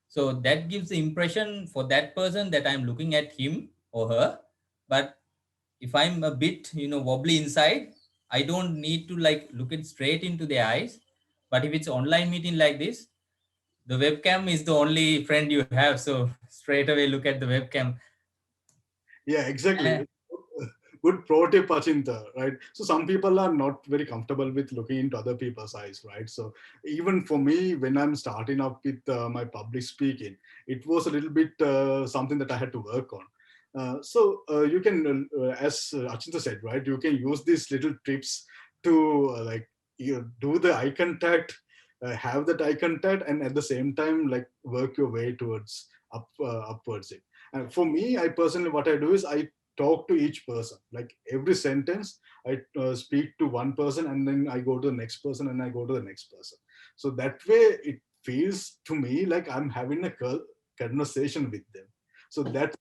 A: So that gives the impression for that person that I'm looking at him or her. But if I'm a bit, wobbly inside, I don't need to like look it straight into their eyes. But if it's online meeting like this, the webcam is the only friend you have. So straight away look at the webcam.
B: Yeah,
A: Uh,
B: exactly. Good pro tip, Achinta, right? So some people are not very comfortable with looking into other people's eyes, right? So even for me, when I'm starting up with my public speaking, it was a little bit something that I had to work on. So you can, as Achinta said, right? You can use these little tips to like do the eye contact, have that eye contact, and at the same time, like work your way towards upwards it. And for me, I personally, what I do is I talk to each person. Like every sentence, I speak to one person and then I go to the next person and I go to the next person. So that way it feels to me like I'm having a conversation with them. So that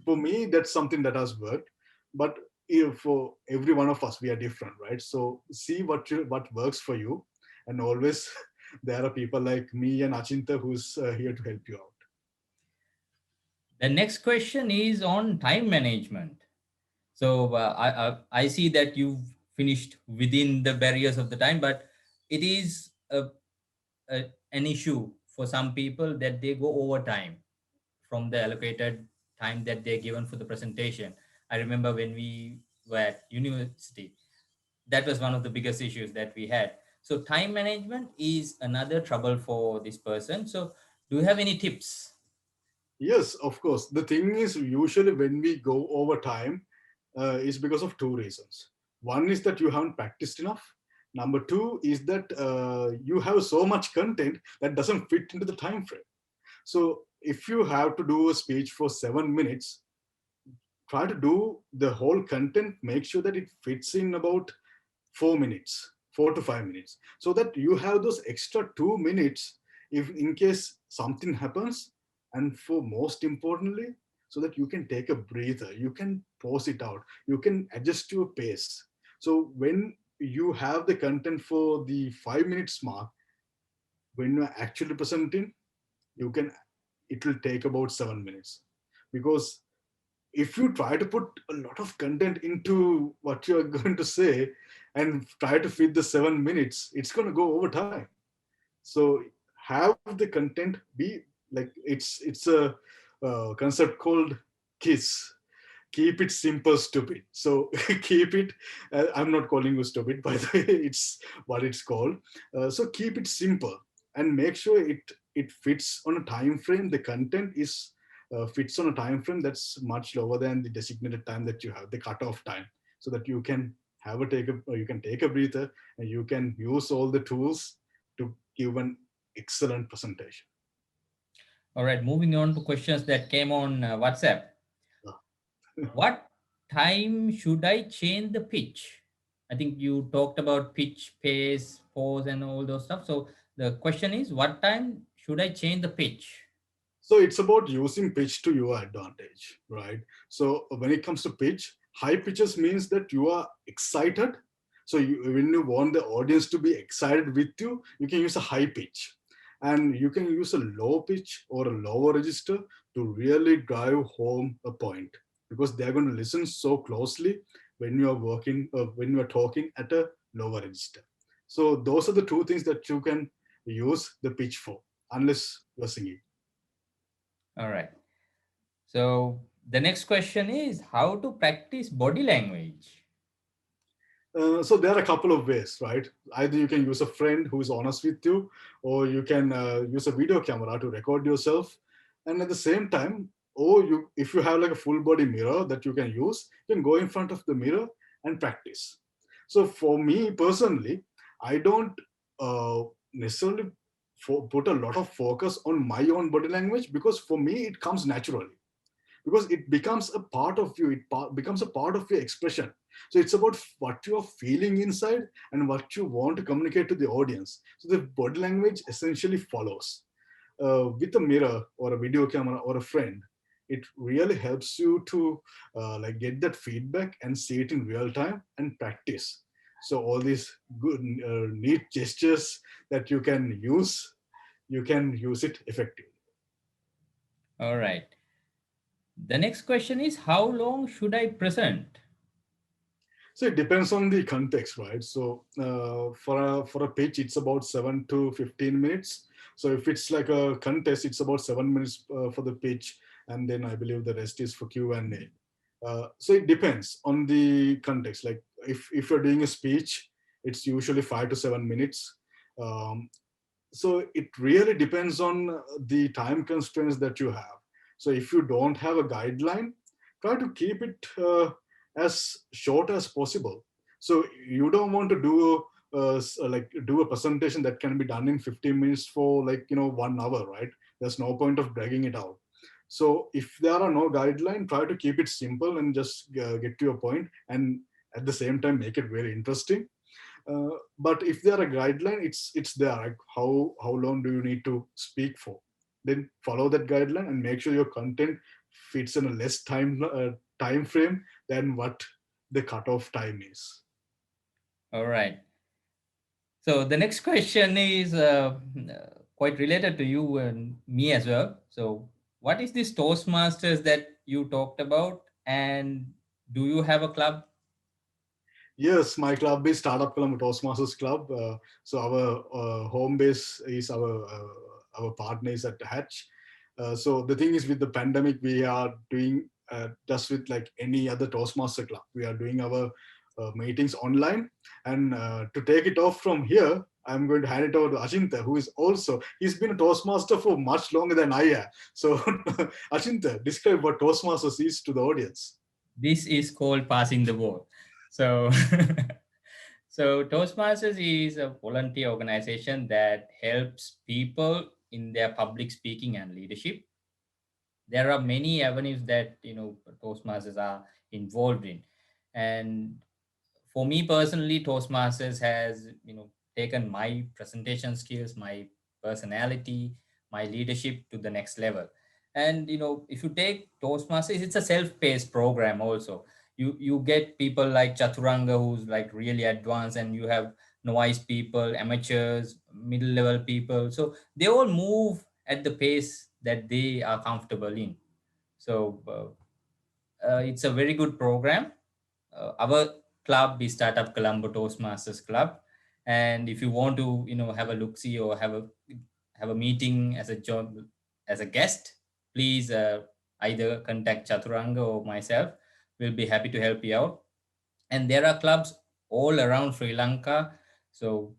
B: for me, that's something that has worked. But for every one of us, we are different, right? So see what works for you. And always there are people like me and Achinta who's here to help you out.
A: the next question is on time management. So I see that you've finished within the barriers of the time, but it is an issue for some people that they go over time from the allocated time that they're given for the presentation. I remember when we were at university, that was one of the biggest issues that we had. So time management is another trouble for this person. So do you have any tips?
B: Yes, of course. The thing is, usually when we go over time, is because of two reasons. One is that you haven't practiced enough. Number two is that you have so much content that doesn't fit into the time frame. So if you have to do a speech for 7 minutes, try to do the whole content. Make sure that it fits in about 4 minutes, 4 to 5 minutes, so that you have those extra 2 minutes if in case something happens. And for most importantly, so that you can take a breather, you can pause it out, you can adjust your pace. So when you have the content for the 5 minutes mark, when you're actually presenting, you can, it will take about 7 minutes. Because if you try to put a lot of content into what you're going to say and try to fit the 7 minutes, it's going to go over time. So have the content be like, it's a concept called KISS. Keep it simple, stupid. So keep it. I'm not calling you stupid, by the way. It's what it's called. So keep it simple and make sure it fits on a time frame. The content is fits on a time frame that's much lower than the designated time that you have, the cutoff time, so that you can you can take a breather, and you can use all the tools to give an excellent presentation.
A: All right, moving on to questions that came on WhatsApp. What time should I change the pitch? I think you talked about pitch, pace, pause, and all those stuff. So the question is, what time should I change the pitch?
B: So it's about using pitch to your advantage, right? So when it comes to pitch, high pitches means that you are excited. So when you want the audience to be excited with you, you can use a high pitch. And you can use a low pitch or a lower register to really drive home a point, because they're going to listen so closely when you are when you are talking at a lower register. So those are the two things that you can use the pitch for, unless you're singing.
A: All right. So the next question is how to practice body language.
B: So there are a couple of ways, right? Either you can use a friend who is honest with you, or you can use a video camera to record yourself, and at the same time, or if you have like a full body mirror that you can use, you can go in front of the mirror and practice. So for me personally, I don't uh, necessarily put a lot of focus on my own body language, because for me it comes naturally, because it becomes a part of you, becomes a part of your expression. So it's about what you are feeling inside and what you want to communicate to the audience. So the body language essentially follows. With a mirror or a video camera or a friend, it really helps you to like get that feedback and see it in real time and practice. So all these good neat gestures that you can use it effectively.
A: All right. The next question is how long should I present?
B: So it depends on the context, right? So for a pitch, it's about 7 to 15 minutes. So if it's like a contest, it's about 7 minutes for the pitch, and then I believe the rest is for Q&A. So it depends on the context. Like if you're doing a speech, it's usually 5 to 7 minutes. Um, so it really depends on the time constraints that you have. So if you don't have a guideline, try to keep it as short as possible. So you don't want to do a presentation that can be done in 15 minutes for 1 hour, right? There's no point of dragging it out. So if there are no guideline, try to keep it simple and just get to your point, and at the same time make it very interesting. But if there are a guideline, it's there. Like how long do you need to speak for? Then follow that guideline and make sure your content fits in a less time frame than what the cutoff time is.
A: All right. So the next question is quite related to you and me as well. So what is this Toastmasters that you talked about, and do you have a club?
B: Yes, my club is Startup Colombo Toastmasters Club. So our home base is our partners at Hatch. So the thing is, with the pandemic, we are doing just with like any other Toastmaster club. We are doing our meetings online, and to take it off from here, I'm going to hand it over to Achinta, who is also he's been a Toastmaster for much longer than I am. So Achinta, describe what Toastmasters is to the audience.
A: This is called passing the ball. So, so Toastmasters is a volunteer organization that helps people in their public speaking and leadership. There are many avenues that Toastmasters are involved in, and for me personally, Toastmasters has taken my presentation skills, my personality, my leadership to the next level. And if you take Toastmasters, it's a self-paced program also. You get people like Chaturanga, who's like really advanced, and you have novice people, amateurs, middle level people. So they all move at the pace that they are comfortable in. So it's a very good program. Our club is Startup Colombo Toastmasters Club, and if you want to have a look see or have a meeting as a job as a guest, please either contact Chaturanga or myself. We'll be happy to help you out. And there are clubs all around Sri Lanka. So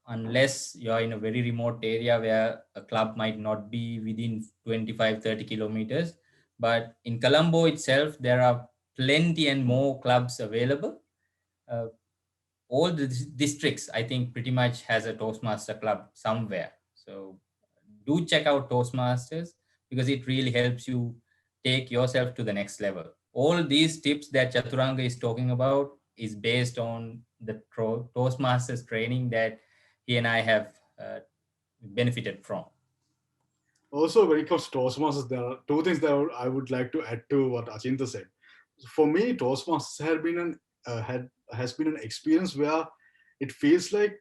A: unless you're in a very remote area where a club might not be within 25-30 kilometers, but in Colombo itself there are plenty and more clubs available. uh, all the districts, I think, pretty much has a Toastmaster club somewhere. So do check out Toastmasters, because it really helps you take yourself to the next level. All these tips that Chaturanga is talking about is based on the Toastmasters training that he and I have benefited from.
B: Also, when it comes to Toastmasters, there are two things that I would like to add to what Achinta said. For me, Toastmasters has been an experience where it feels like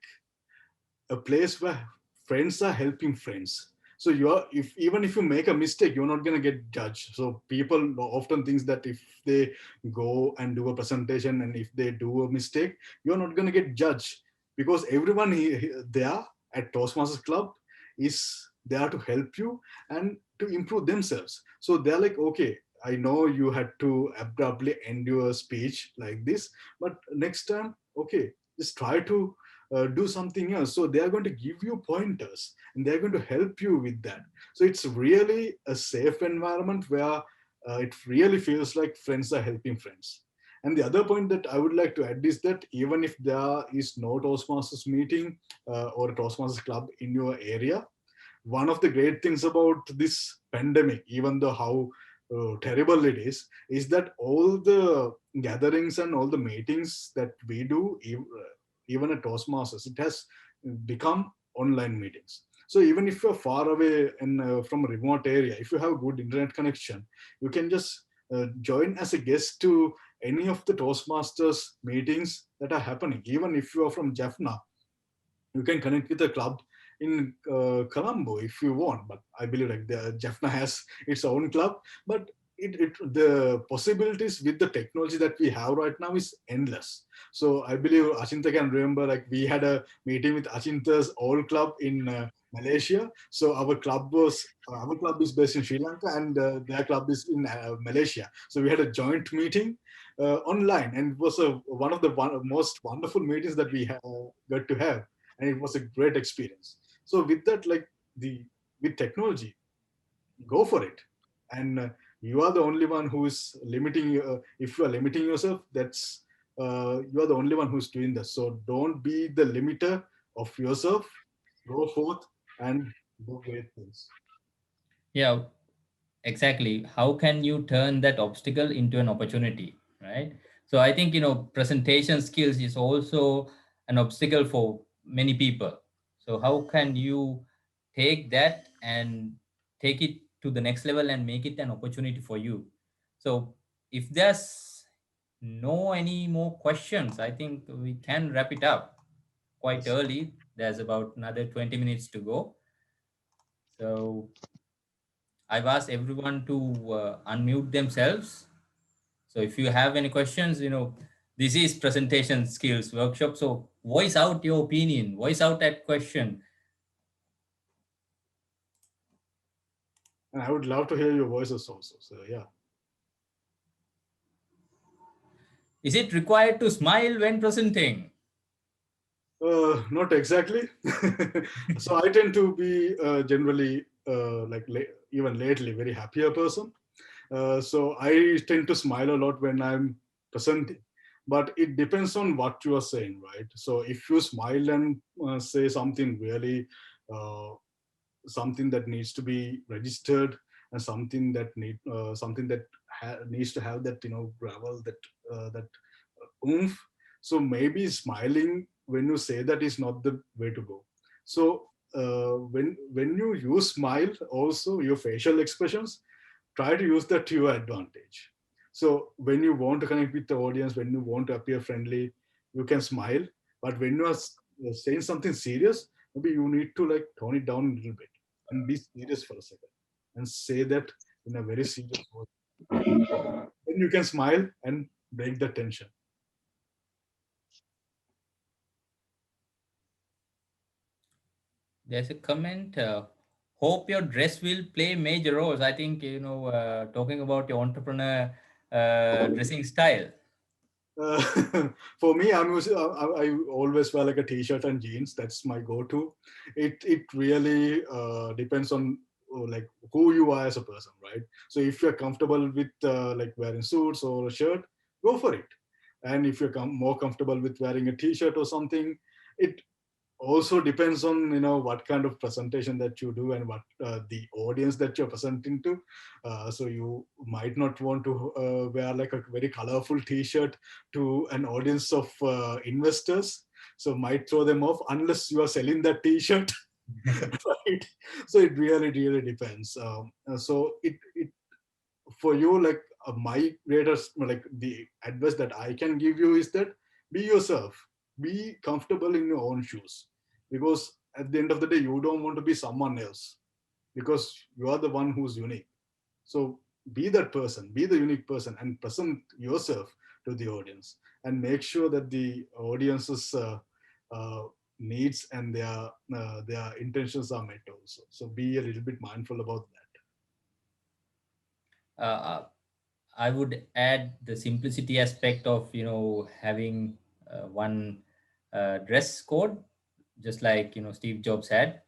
B: a place where friends are helping friends. So you are, if even if you make a mistake, you're not gonna get judged. So people often thinks that if they go and do a presentation and if they do a mistake, you're not gonna get judged, because everyone there at Toastmasters Club is there to help you and to improve themselves. So they're like, okay, I know you had to abruptly end your speech like this, but next time, okay, just try to do something else. So they are going to give you pointers and they're going to help you with that. So it's really a safe environment where it really feels like friends are helping friends. And the other point that I would like to add is that even if there is no Toastmasters meeting or a Toastmasters club in your area, one of the great things about this pandemic, even though how terrible it is that all the gatherings and all the meetings that we do, even at Toastmasters, it has become online meetings. So even if you're far away and from a remote area, if you have good internet connection, you can just join as a guest to any of the Toastmasters meetings that are happening. Even if you are from Jaffna, you can connect with a club in Colombo if you want. But I believe like the Jaffna has its own club, but the possibilities with the technology that we have right now is endless. So I believe Achinta can remember like we had a meeting with Achinta's old club in Malaysia. So our club is based in Sri Lanka and their club is in Malaysia. So we had a joint meeting online, and it was one of the most wonderful meetings that we got to have, and it was a great experience. So with that, like the with technology, go for it, and you are the only one who is limiting you. If you are limiting yourself, that's you are the only one who's doing that. So don't be the limiter of yourself. Go forth and do great things.
A: Yeah, exactly. How can you turn that obstacle into an opportunity, right? So I think, presentation skills is also an obstacle for many people. So how can you take that and take it to the next level and make it an opportunity for you? So if there's no any more questions, I think we can wrap it up quite
B: Yes.
A: early. There's about another 20 minutes to go. So I've asked everyone to unmute themselves. So if you have any questions, this is presentation skills workshop. So voice out your opinion, voice out that question.
B: And I would love to hear your voices also. So yeah.
A: Is it required to smile when presenting?
B: Not exactly. So I tend to be generally even lately very happier person. So I tend to smile a lot when I'm presenting, but it depends on what you are saying, right? So if you smile and say something really, uh, something that needs to be registered, and something that needs to have that gravel, that oomph. So maybe smiling when you say that is not the way to go. So when you use smile, also your facial expressions, try to use that to your advantage. So when you want to connect with the audience, when you want to appear friendly, you can smile. But when you are saying something serious, maybe you need to like tone it down a little bit and be serious for a second and say that in a very serious way. Then you can smile and break the tension.
A: There's a comment. Hope your dress will play major roles. I think, talking about your entrepreneur dressing style.
B: Uh, for me, I always wear like a t-shirt and jeans. That's my go-to. It really depends on like who you are as a person, right? So if you're comfortable with like wearing suits or a shirt, go for it. And if you're more comfortable with wearing a t-shirt or something, it also depends on what kind of presentation that you do and what the audience that you're presenting to. So you might not want to wear like a very colorful t-shirt to an audience of investors, so might throw them off unless you are selling that t-shirt. Right. So it really depends. So it for you, like my greatest, like the advice that I can give you is that be yourself, be comfortable in your own shoes, because at the end of the day you don't want to be someone else, because you are the one who's unique. So be that person, be the unique person, and present yourself to the audience, and make sure that the audience's uh, needs and their intentions are met also. So be a little bit mindful about that.
A: uh, I would add the simplicity aspect of having one dress code, just like Steve Jobs had.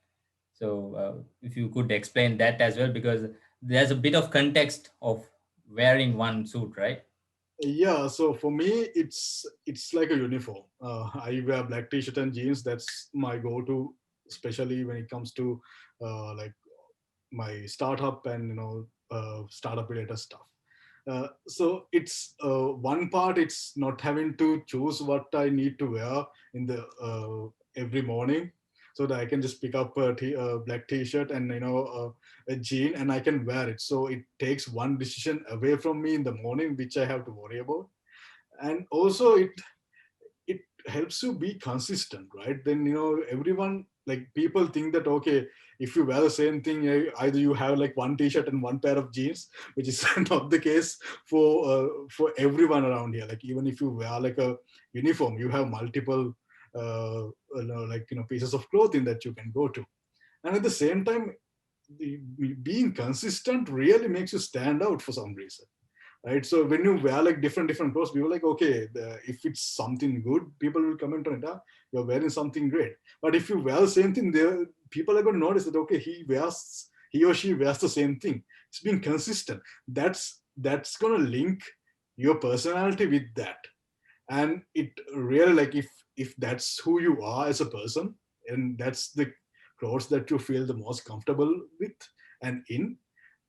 A: So if you could explain that as well, because there's a bit of context of wearing one suit, right?
B: Yeah, so for me, it's like a uniform. I wear black t-shirt and jeans. That's my go-to, especially when it comes to like my startup and startup related stuff. So it's one part. It's not having to choose what I need to wear in the every morning, so that I can just pick up a black t-shirt and a jean, and I can wear it. So it takes one decision away from me in the morning, which I have to worry about. And also it helps you be consistent, right? Then everyone, like people think that, okay, if you wear the same thing, either you have like one t-shirt and one pair of jeans, which is not the case for everyone around here. Like even if you wear like a uniform, you have multiple pieces of clothing that you can go to. And at the same time, being consistent really makes you stand out for some reason, right? So when you wear like different clothes, people are like, okay, if it's something good, people will comment on it. You're wearing something great. But if you wear the same thing, there people are going to notice that, okay, he or she wears the same thing. It's being consistent. That's going to link your personality with that. And it really, like, if that's who you are as a person, and that's the clothes that you feel the most comfortable with and in,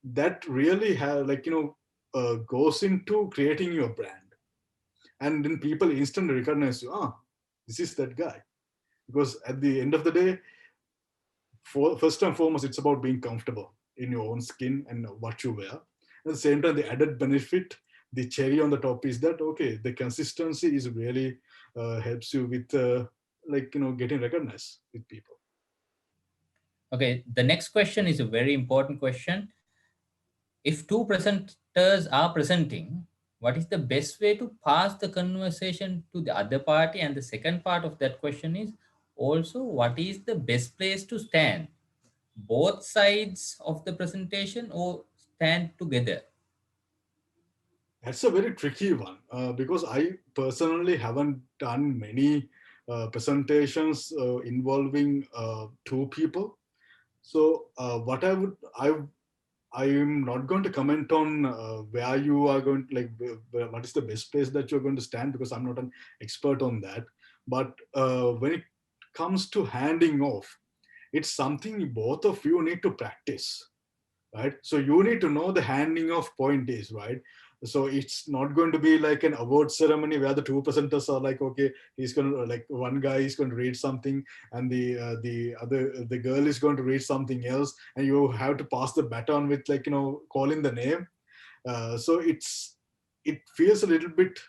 B: that really have, like, goes into creating your brand. And then people instantly recognize you. This is that guy. Because at the end of the day, first and foremost, it's about being comfortable in your own skin and what you wear. At the same time, the added benefit, the cherry on the top, is that, okay, the consistency is really helps you with getting recognized with people.
A: Okay, the next question is a very important question. If two presenters are presenting, what is the best way to pass the conversation to the other party? And the second part of that question is also, what is the best place to stand? Both sides of the presentation or stand together?
B: That's a very tricky one, because I personally haven't done many presentations involving two people. So what I'm not going to comment on where you are going to, like, what is the best place that you're going to stand, because I'm not an expert on that. But when it comes to handing off, it's something both of you need to practice, right? So you need to know the handing off point is, right? So it's not going to be like an award ceremony where the two presenters are like, okay, he's going to, like, one guy is going to read something, and the girl is going to read something else, and you have to pass the baton with, like, calling the name. So it feels a little bit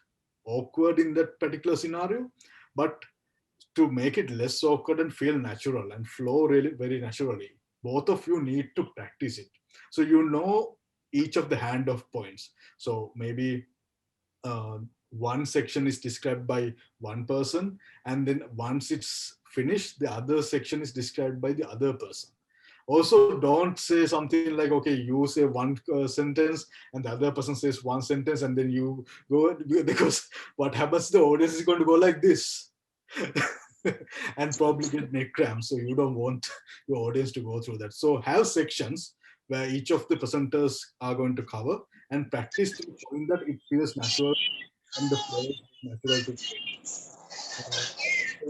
B: awkward in that particular scenario. But to make it less awkward and feel natural and flow really very naturally, both of you need to practice it. So each of the hand of points. So maybe uh, one section is described by one person, and then once it's finished, the other section is described by the other person. Also, don't say something like, okay, you say one sentence and the other person says one sentence, and then you go, because what happens, the audience is going to go like this. And probably get neck cramps. So you don't want your audience to go through that. So have sections where each of the presenters are going to cover, and practice showing that it feels natural and the flow. natural to. Uh,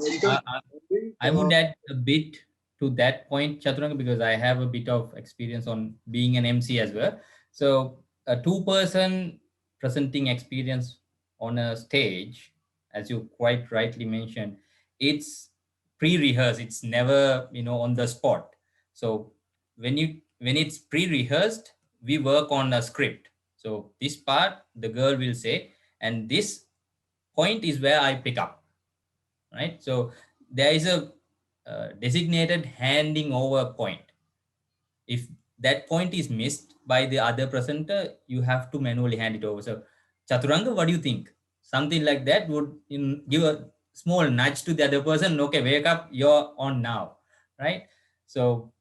B: in
A: Uh,
B: terms
A: uh,
B: of branding,
A: I would add a bit to that point, Chaturanga, because I have a bit of experience on being an MC as well. So, a two-person presenting experience on a stage, as you quite rightly mentioned, it's pre-rehearsed. It's never, on the spot. So, when it's pre-rehearsed, we work on a script. So, this part the girl will say, and this point is where I pick up, right? So there is a designated handing over point. If that point is missed by the other presenter, you have to manually hand it over. So, Chaturanga, what do you think? Something like that would give a small nudge to the other person. Okay, wake up, you're on now, right? So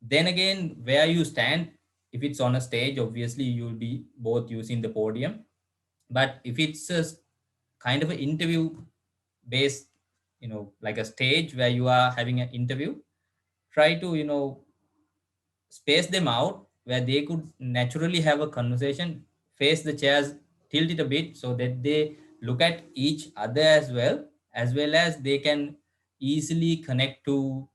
A: then again, where you stand, if it's on a stage, obviously you'll be both using the podium. But if it's a kind of an interview based, like a stage where you are having an interview, try to, space them out where they could naturally have a conversation, face the chairs, tilt it a bit so that they look at each other as well as they can easily connect to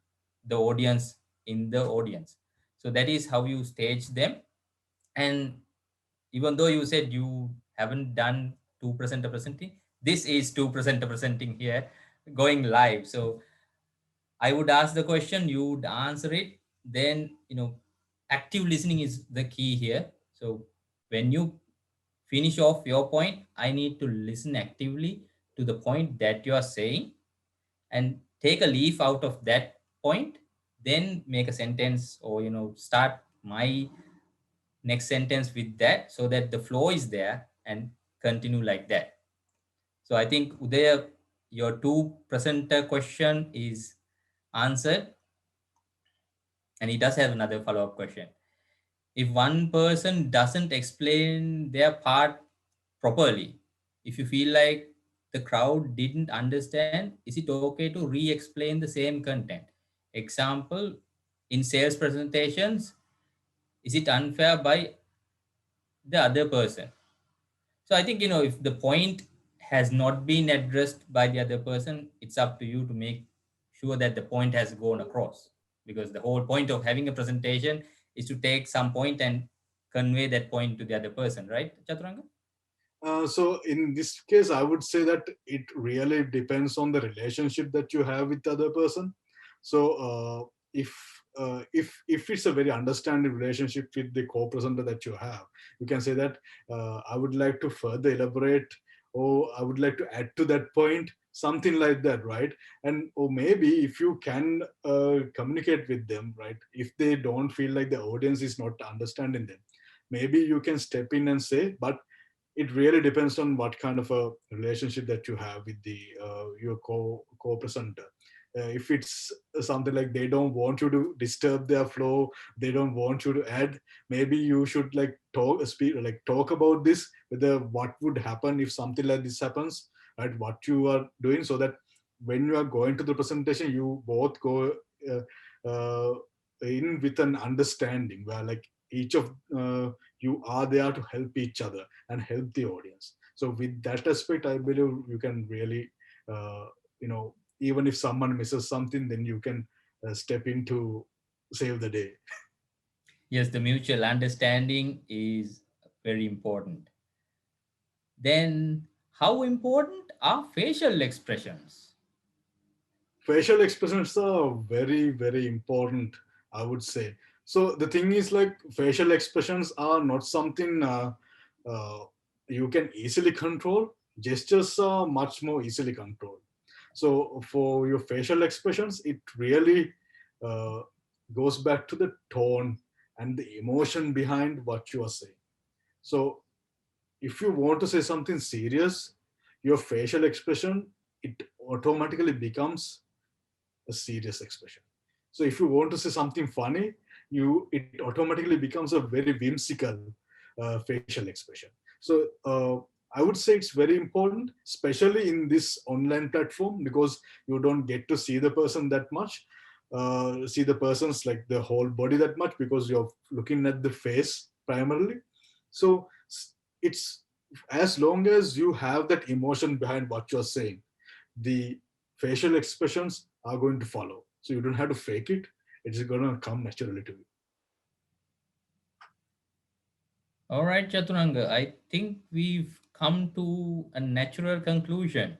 A: the audience in the audience. So that is how you stage them. And even though you said you haven't done 2% of presenting, this is 2% of presenting here going live. So I would ask the question, you would answer it. Then, active listening is the key here. So when you finish off your point, I need to listen actively to the point that you are saying and take a leaf out of that point, then make a sentence or, start my next sentence with that so that the flow is there and continue like that. So I think Udaya, your two presenter question is answered, and he does have another follow-up question. If one person doesn't explain their part properly, if you feel like the crowd didn't understand, is it okay to re-explain the same content? Example, in sales presentations, is it unfair by the other person? So I think, if the point has not been addressed by the other person, it's up to you to make sure that the point has gone across. Because the whole point of having a presentation is to take some point and convey that point to the other person, right, Chaturanga?
B: So in this case, I would say that it really depends on the relationship that you have with the other person. So if it's a very understanding relationship with the co-presenter that you have, you can say that I would like to further elaborate, or I would like to add to that point, something like that, right? And or maybe if you can communicate with them, right? If they don't feel like the audience is not understanding them, maybe you can step in and say, but it really depends on what kind of a relationship that you have with the your co-presenter. If it's something like they don't want you to disturb their flow, they don't want you to add, maybe you should like talk about this, whether what would happen if something like this happens, right? What you are doing, so that when you are going to the presentation, you both go uh, in with an understanding where like each of you are there to help each other and help the audience. So with that aspect, I believe you can really, uh, even if someone misses something, then you can step in to save the day.
A: Yes, the mutual understanding is very important. Then, how important are facial expressions?
B: Facial expressions are very, very important, I would say. So the thing is, like, facial expressions are not something uh, you can easily control. Gestures are much more easily controlled. So for your facial expressions, it really uh, goes back to the tone and the emotion behind what you are saying. So if you want to say something serious, your facial expression, it automatically becomes a serious expression. So if you want to say something funny, it automatically becomes a very whimsical facial expression. So I would say it's very important, especially in this online platform, because you don't get to see the person that much, see the person's like the whole body that much, because you're looking at the face primarily. So it's as long as you have that emotion behind what you're saying, the facial expressions are going to follow. So you don't have to fake it. It's going to come naturally to you.
A: All right, Chaturanga, I think we've come to a natural conclusion.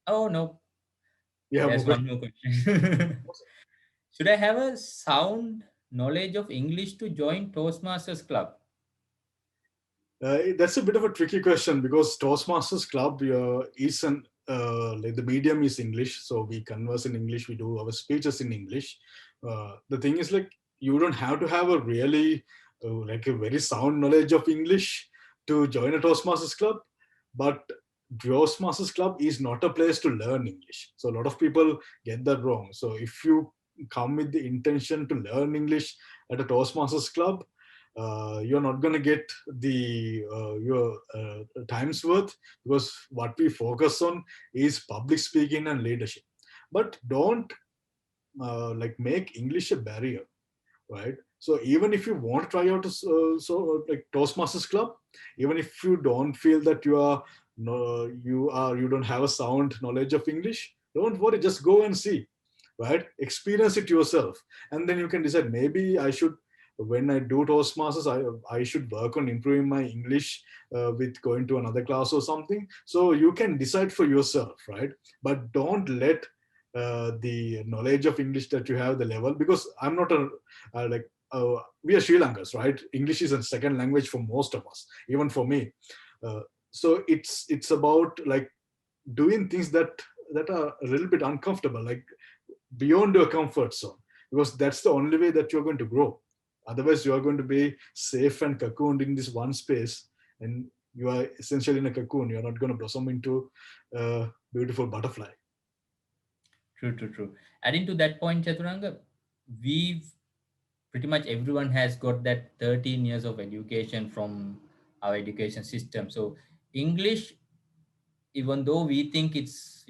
A: Oh, no,
B: Yeah,
A: there's
B: Mukesh.
A: one more question. Should I have a sound knowledge of English to join Toastmasters Club?
B: That's a bit of a tricky question because Toastmasters Club is like the medium is English, so we converse in English. We do our speeches in English. The thing is, like, you don't have to have a really like a very sound knowledge of English to join a Toastmasters Club, but Toastmasters Club is not a place to learn English. So a lot of people get that wrong. So if you come with the intention to learn English at a Toastmasters Club, you're not going to get the your time's worth, because what we focus on is public speaking and leadership. But don't like make English a barrier, right? So even if you want to try out like Toastmasters Club, even if you don't feel that you don't have a sound knowledge of English, don't worry, just go and see, right? Experience it yourself, and then you can decide, maybe I should, when I do Toastmasters, I should work on improving my English with going to another class or something. So you can decide for yourself, right? But don't let the knowledge of English that you have, the level, because I'm not a like we are Sri Lankans, right? English is a second language for most of us, even for me. Uh, so it's about like doing things that are a little bit uncomfortable, like beyond your comfort zone, because that's the only way that you're going to grow. Otherwise, you are going to be safe and cocooned in this one space, and you are essentially in a cocoon. You're not going to blossom into a beautiful butterfly.
A: True, true, true. Adding to that point, Chaturanga, we've pretty much everyone has got that 13 years of education from our education system. So English, even though we think it's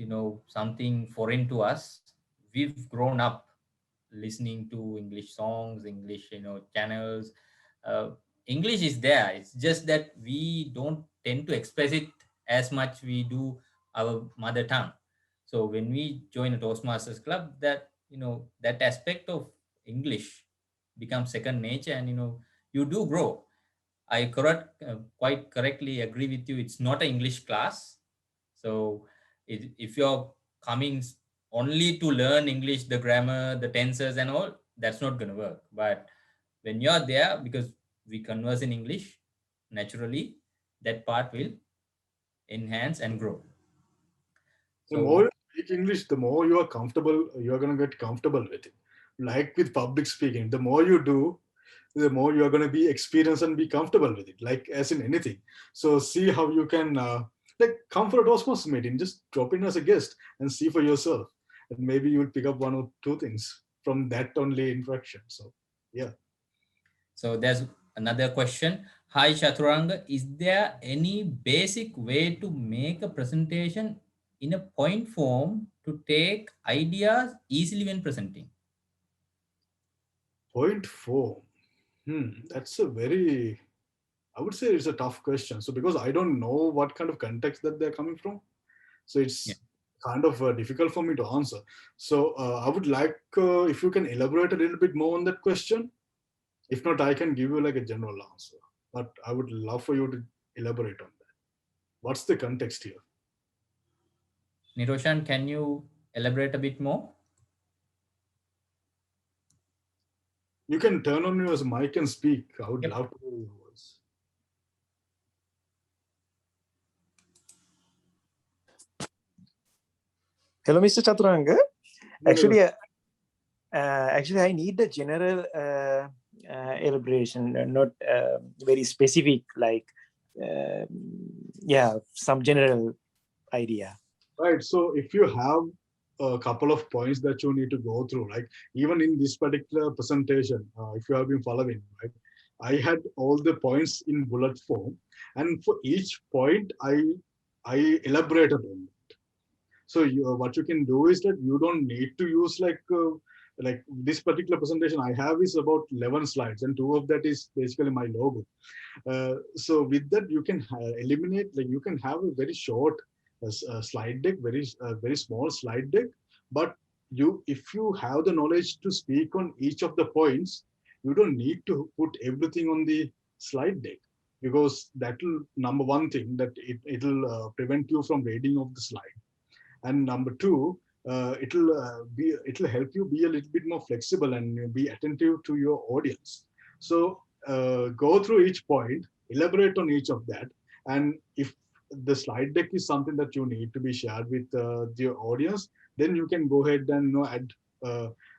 A: something foreign to us, we've grown up listening to English songs, English channels. uh, English is there, it's just that we don't tend to express it as much we do our mother tongue. So when we join a Toastmasters club, that aspect of English becomes second nature, and you do grow. I quite correctly agree with you. It's not an English class. So if you're coming only to learn English, the grammar, the tenses, and all, that's not going to work. But when you're there, because we converse in English, naturally, that part will enhance and grow.
B: The more
A: So
B: you speak English, the more you are comfortable, you're going to get comfortable with it. Like with public speaking, the more you do, the more you're going to be experienced and be comfortable with it, like as in anything. So see how you can like come for a Toastmasters meeting, just drop in as a guest and see for yourself, and maybe you'll pick up one or two things from that only interaction. So yeah.
A: So there's another question. Hi Chaturanga, is there any basic way to make a presentation in a point form to take ideas easily when presenting?
B: Point four. That's a very, I would say it's a tough question. So because I don't know what kind of context that they're coming from, so
A: Yeah.
B: it's kind of difficult for me to answer. So I would like if you can elaborate a little bit more on that question. If not, I can give you like a general answer, but I would love for you to elaborate on that. What's the context here?
A: Niroshan, can you elaborate a bit more?
B: You can turn on your mic and speak. I would
A: Yep.
B: love to hear your voice.
C: Hello, Mr. Chaturanga.
B: No, no, no.
C: Actually, actually, I need a general elaboration, not very specific, like uh, yeah, some general idea.
B: Right. So if you have a couple of points that you need to go through, like even in this particular presentation, if you have been following, right, I had all the points in bullet form, and for each point, I elaborated on. So what you can do is that you don't need to use like like this particular presentation I have is about 11 slides, and two of that is basically my logo. So with that, you can eliminate, like you can have a very short slide deck, very small slide deck. But if you have the knowledge to speak on each of the points, you don't need to put everything on the slide deck, because that will, number one thing, that it'll prevent you from reading of the slide, and number two, it'll help you be a little bit more flexible and be attentive to your audience. So go through each point, elaborate on each of that, and if the slide deck is something that you need to be shared with your audience, then you can go ahead and add,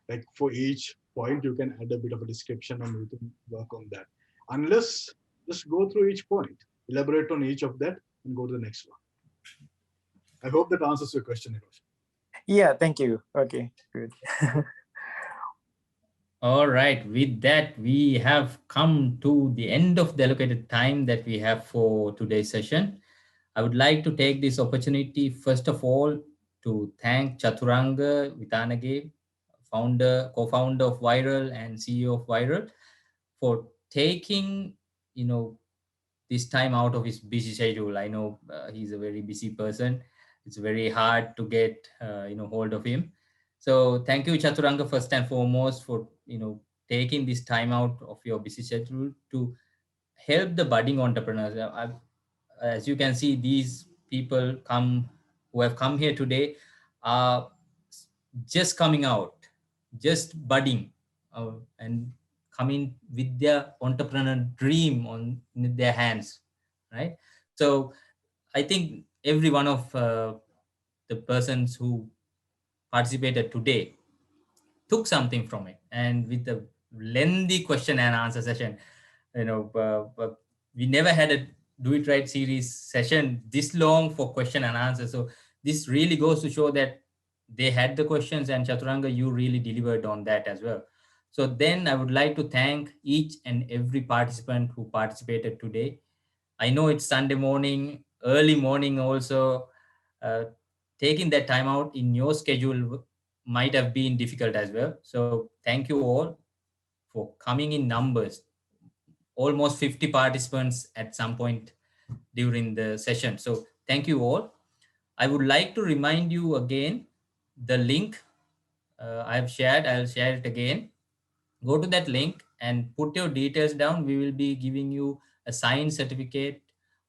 B: like for each point you can add a bit of a description and you can work on that. Unless, just go through each point, elaborate on each of that, and go to the next one. I hope that answers your question, Hiroshi.
C: Yeah, thank you. Okay, good.
A: All right, with that, we have come to the end of the allocated time that we have for today's session. I would like to take this opportunity, first of all, to thank Chathuranga Vithanage, co-founder of Vyral and CEO of Vyral, for taking, this time out of his busy schedule. I know he's a very busy person. It's very hard to get, hold of him. So thank you, Chaturanga, first and foremost, for, taking this time out of your busy schedule to help the budding entrepreneurs. As you can see, these people who have come here today are just coming out, just budding, and coming with their entrepreneur dream on in their hands, right? So I think every one of the persons who participated today took something from it, and with the lengthy question and answer session, we never had a do it right series session this long for question and answer. So this really goes to show that they had the questions, and Chaturanga, you really delivered on that as well. So then I would like to thank each and every participant who participated today. I know it's Sunday morning, early morning also. uh, Taking that time out in your schedule might have been difficult as well. So thank you all for coming in numbers, almost 50 participants at some point during the session. So thank you all. I would like to remind you again the link I've shared. I'll share it again. Go to that link and put your details down. We will be giving you a signed certificate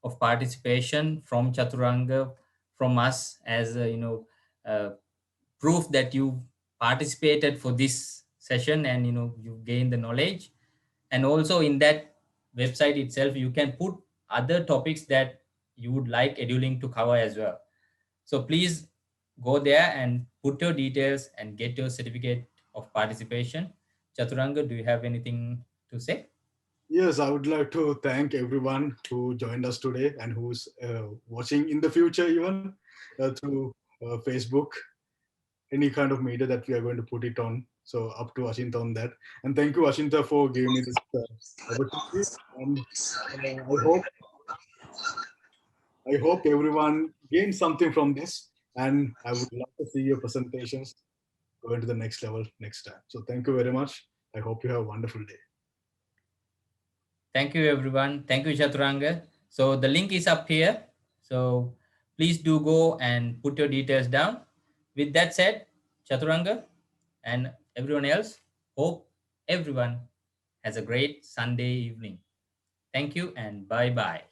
A: of participation from Chaturanga, from us, as uh, proof that you participated for this session, and you gain the knowledge. And also in that website itself, you can put other topics that you would like Edulink to cover as well. So please go there and put your details and get your certificate of participation. Chaturanga, do you have anything to say?
B: Yes, I would like to thank everyone who joined us today and who's watching in the future, even through Facebook, any kind of media that we are going to put it on. So up to Ashinta on that. And thank you, Ashinta, for giving me this opportunity. And I hope everyone gained something from this. And I would love to see your presentations going to the next level next time. So thank you very much. I hope you have a wonderful day.
A: Thank you, everyone. Thank you, Chaturanga. So the link is up here. So please do go and put your details down. With that said, Chaturanga and everyone else, hope everyone has a great Sunday evening. Thank you and bye bye.